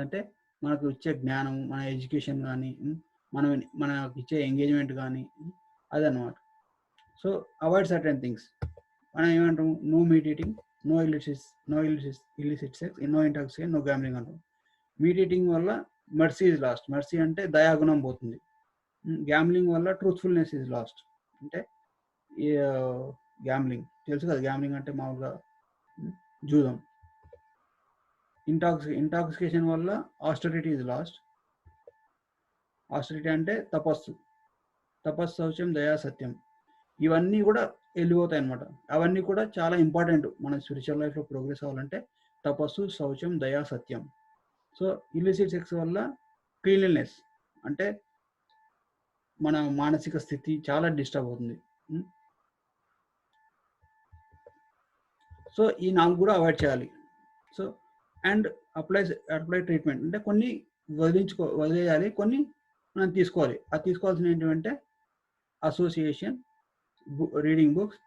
అంటే మనకు ఇచ్చే జ్ఞానం, మన ఎడ్యుకేషన్ కానీ, మనకు ఇచ్చే ఎంగేజ్మెంట్ కానీ అదనమాట. So avoid certain things. మనం ఏమంటాం, no meat eating, no illicit sex, no intoxication, no gambling అంటాం. మీట్ ఈటింగ్ వల్ల మర్సీ ఇస్ లాస్ట్. మర్సీ అంటే దయాగుణం పోతుంది. గ్యాంబ్లింగ్ వల్ల ట్రూత్ఫుల్నెస్ ఇస్ లాస్ట్. అంటే గ్యాంబ్లింగ్ తెలుసు కదా, గ్యాంబ్లింగ్ అంటే మామూలుగా జూదం. ఇంటాక్సికేషన్ వల్ల ఆస్టరిటీ ఇస్ లాస్ట్. ఆస్టరిటీ అంటే తపస్సు, శౌచం, దయా, సత్యం. ఇవన్నీ కూడా వెళ్ళిపోతాయి అనమాట. అవన్నీ కూడా చాలా ఇంపార్టెంట్ మన స్పిరిచువల్ లైఫ్లో ప్రోగ్రెస్ అవ్వాలంటే. తపస్సు, శౌచం, దయా, సత్యం. సో ఇల్లిసిట్ సెక్స్ వల్ల క్లీన్లీనెస్ అంటే మన మానసిక స్థితి చాలా డిస్టర్బ్ అవుతుంది. సో ఈ 4 కూడా అవాయిడ్ చేయాలి. సో అండ్ అప్లై ట్రీట్మెంట్ అంటే కొన్ని వదిలేయాలి, కొన్ని మనం తీసుకోవాలి. అది తీసుకోవాల్సిన ఏంటంటే association, reading books,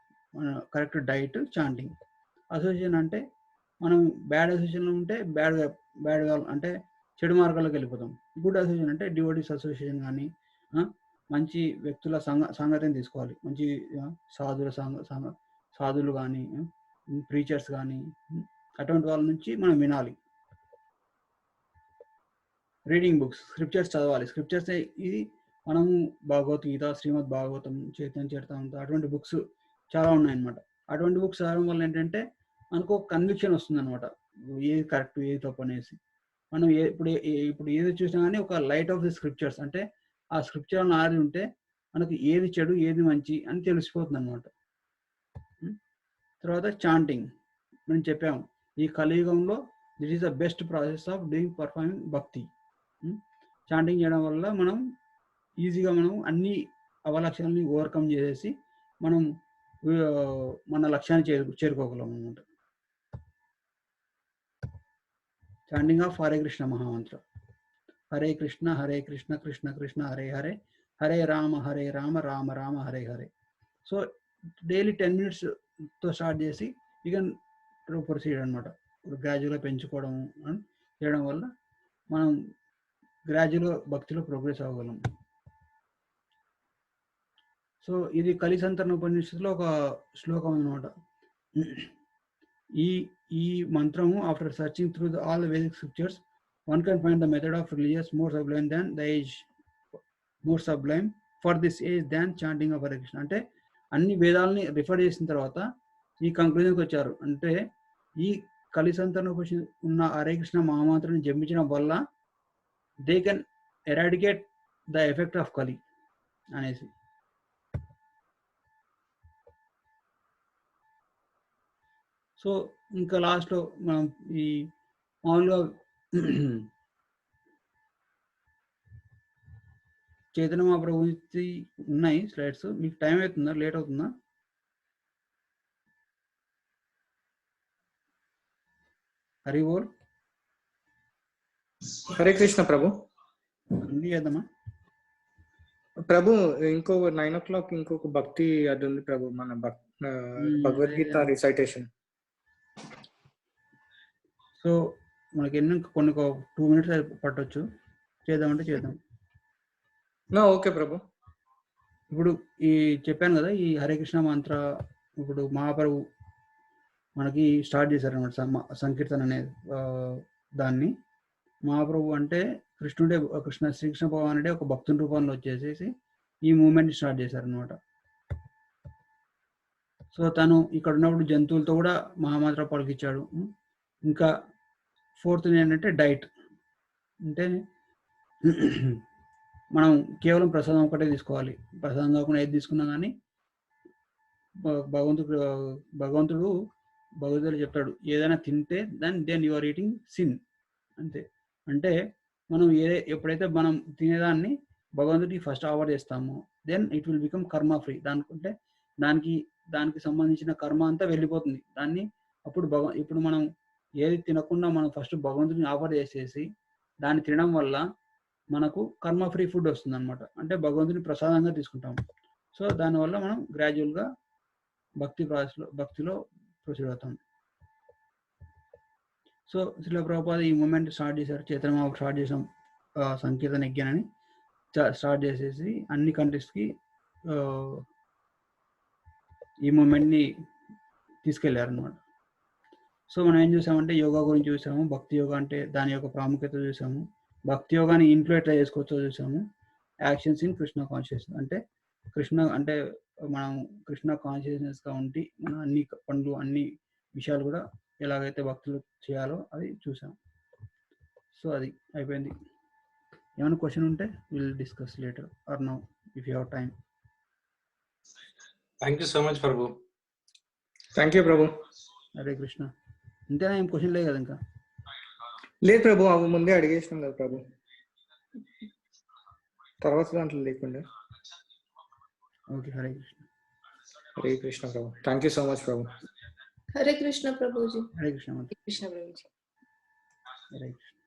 correct diet, chanting. Association అంటే మనం బ్యాడ్ అసోసియేషన్లో ఉంటే బ్యాడ్గా అంటే చెడు మార్గాల్లోకి వెళ్ళిపోతాం. గుడ్ అసోసియేషన్ అంటే డివోటీస్ అసోసియేషన్ కానీ, మంచి వ్యక్తుల సంగతిని తీసుకోవాలి. మంచి సాధువులు కానీ, ప్రీచర్స్ కానీ, అటువంటి వాళ్ళ నుంచి మనం వినాలి. రీడింగ్ బుక్స్, స్క్రిప్చర్స్ చదవాలి. స్క్రిప్చర్స్ ఇది మనము భగవద్గీత, శ్రీమద్ భాగవతం, చైతన్య చరితామృతం అటువంటి బుక్స్ చాలా ఉన్నాయన్నమాట. అటువంటి బుక్స్ చదవడం వల్ల ఏంటంటే మనకు ఒక కన్విక్షన్ వస్తుంది అనమాట, ఏది కరెక్ట్ ఏది తప్పు అనేసి. మనం ఇప్పుడు ఏది చూసినా కానీ ఒక లైట్ ఆఫ్ ది స్క్రిప్చర్స్ అంటే ఆ స్క్రిప్చర్ నాది ఉంటే మనకు ఏది చెడు ఏది మంచి అని తెలిసిపోతుంది అనమాట. తర్వాత చాంటింగ్ మనం చెప్పాము, ఈ కలియుగంలో this is the best process of doing performing భక్తి. చాంటింగ్ చేయడం వల్ల మనం ఈజీగా మనం అన్ని అవలక్షణాలని ఓవర్కమ్ చేసేసి మనం మన లక్ష్యాన్ని చేరుకోగలం అనమాట. Chanting of Hare Krishna Mahamantra. Hare Krishna Krishna Krishna Hare Hare, Hare Rama Rama Rama Hare Hare. So daily 10 minutesతో స్టార్ట్ చేసి యూ కెన్ ప్రొసీడ్ అనమాట. గ్రాడ్యువల్గా పెంచుకోవడం చేయడం వల్ల మనం గ్రాడ్యువల్గా భక్తిలో ప్రోగ్రెస్ అవ్వగలం. సో ఇది కలిసంతరణ ఉపనిషత్తులో ఒక శ్లోకం అనమాట. ఈ మంత్రము, after searching through all the Vedic scriptures, one can find the method of religious more sublime than the age, more sublime for this age than chanting of Hare Krishna. అంటే అన్ని వేదాలని రిఫర్ చేసిన తర్వాత ఈ కంక్లూజన్కి వచ్చారు. అంటే ఈ కలిసంతరణ ఉన్న హరే కృష్ణ మహామంత్రాన్ని జపించడం వల్ల they can eradicate the effect of కలి అనేసి. సో ఇంకా లాస్ట్లో మనం ఈ మామూలుగా చైతన్య మహాప్రభు ఉన్నాయి స్లైడ్స్. మీకు టైం అవుతుందా, లేట్ అవుతుందా? హరి బోల్. హరే కృష్ణ ప్రభు. చేద్దామా ప్రభు? ఇంకో 9 o'clock ఇంకొక భక్తి అది ఉంది ప్రభు, మన భగవద్గీత రిసైటేషన్. సో మనకి కొన్ని 2 minutes పట్టొచ్చు. చేద్దామంటే చేద్దాం. ఓకే ప్రభు. ఇప్పుడు ఈ చెప్పాను కదా, ఈ హరే కృష్ణ మంత్ర ఇప్పుడు మహాప్రభు మనకి స్టార్ట్ చేశారనమాట, సంకీర్తన అనే దాన్ని. మహాప్రభు అంటే శ్రీకృష్ణ భగవానుడే ఒక భక్తుని రూపంలో వచ్చేసేసి ఈ మూమెంట్ స్టార్ట్ చేశారనమాట. సో తను ఇక్కడ ఉన్నప్పుడు జంతువులతో కూడా మహామంత్ర పలికించాడు. ఇంకా 4th ఏంటంటే డైట్. అంటే మనం కేవలం ప్రసాదం ఒకటే తీసుకోవాలి. ప్రసాదం కాకుండా ఏది తీసుకున్నా కానీ భగవంతుడు చెప్తాడు, ఏదైనా తింటే then you are eating sin అంతే. అంటే మనం ఎప్పుడైతే మనం తినేదాన్ని భగవంతుడికి ఫస్ట్ ఆఫర్ చేస్తామో then it will become karma free. దానికి సంబంధించిన కర్మ అంతా వెళ్ళిపోతుంది. దాన్ని అప్పుడు ఇప్పుడు మనం ఏది తినకుండా మనం ఫస్ట్ భగవంతుని ఆఫర్ చేసేసి దాన్ని తినడం వల్ల మనకు కర్మ ఫ్రీ ఫుడ్ వస్తుంది అనమాట. అంటే భగవంతుని ప్రసాదంగా తీసుకుంటాం. సో దానివల్ల మనం గ్రాడ్యువల్గా భక్తిలో ప్రొసీడ్ అవుతాం. సో శ్రీల ప్రభుపాద ఈ మూమెంట్ స్టార్ట్ చేశారు. చైతన్య మహాప్రభు స్టార్ట్ చేసాం సంకీర్తన యజ్ఞం అని స్టార్ట్ చేసేసి అన్ని కంట్రీస్కి ఈ మూమెంట్ని తీసుకెళ్లారు అనమాట. సో మనం ఏం చూసామంటే యోగా గురించి చూసాము, భక్తి యోగా అంటే దాని యొక్క ప్రాముఖ్యత చూసాము, భక్తి యోగాని ఇంట్లో ఎట్లా చేసుకోవచ్చో చూసాము, యాక్షన్స్ ఇన్ కృష్ణ కాన్షియస్నెస్ అంటే మనం కృష్ణ కాన్షియస్నెస్గా ఉండి మన అన్ని పనులు అన్ని విషయాలు కూడా ఎలాగైతే భక్తులు చేయాలో అది చూసాం. సో అది అయిపోయింది. ఏమైనా క్వశ్చన్ ఉంటే will discuss later or now if you have time. Thank you so much Prabhu. Thank you Prabhu. Hare Krishna. ఇంతేనా, ఏం క్వశ్చన్ లేదు కదా ఇంకా? లేదు ప్రభు, అవి ముందే అడిగేసినాం కదా ప్రభు, తర్వాత దాంట్లో లేకుండా. Okay, Hare Krishna. Hare Krishna Prabhu. Thank you so much Prabhu. Hare Krishna Prabhuji. Hare Krishna. Krishna Prabhuji. Hare Krishna.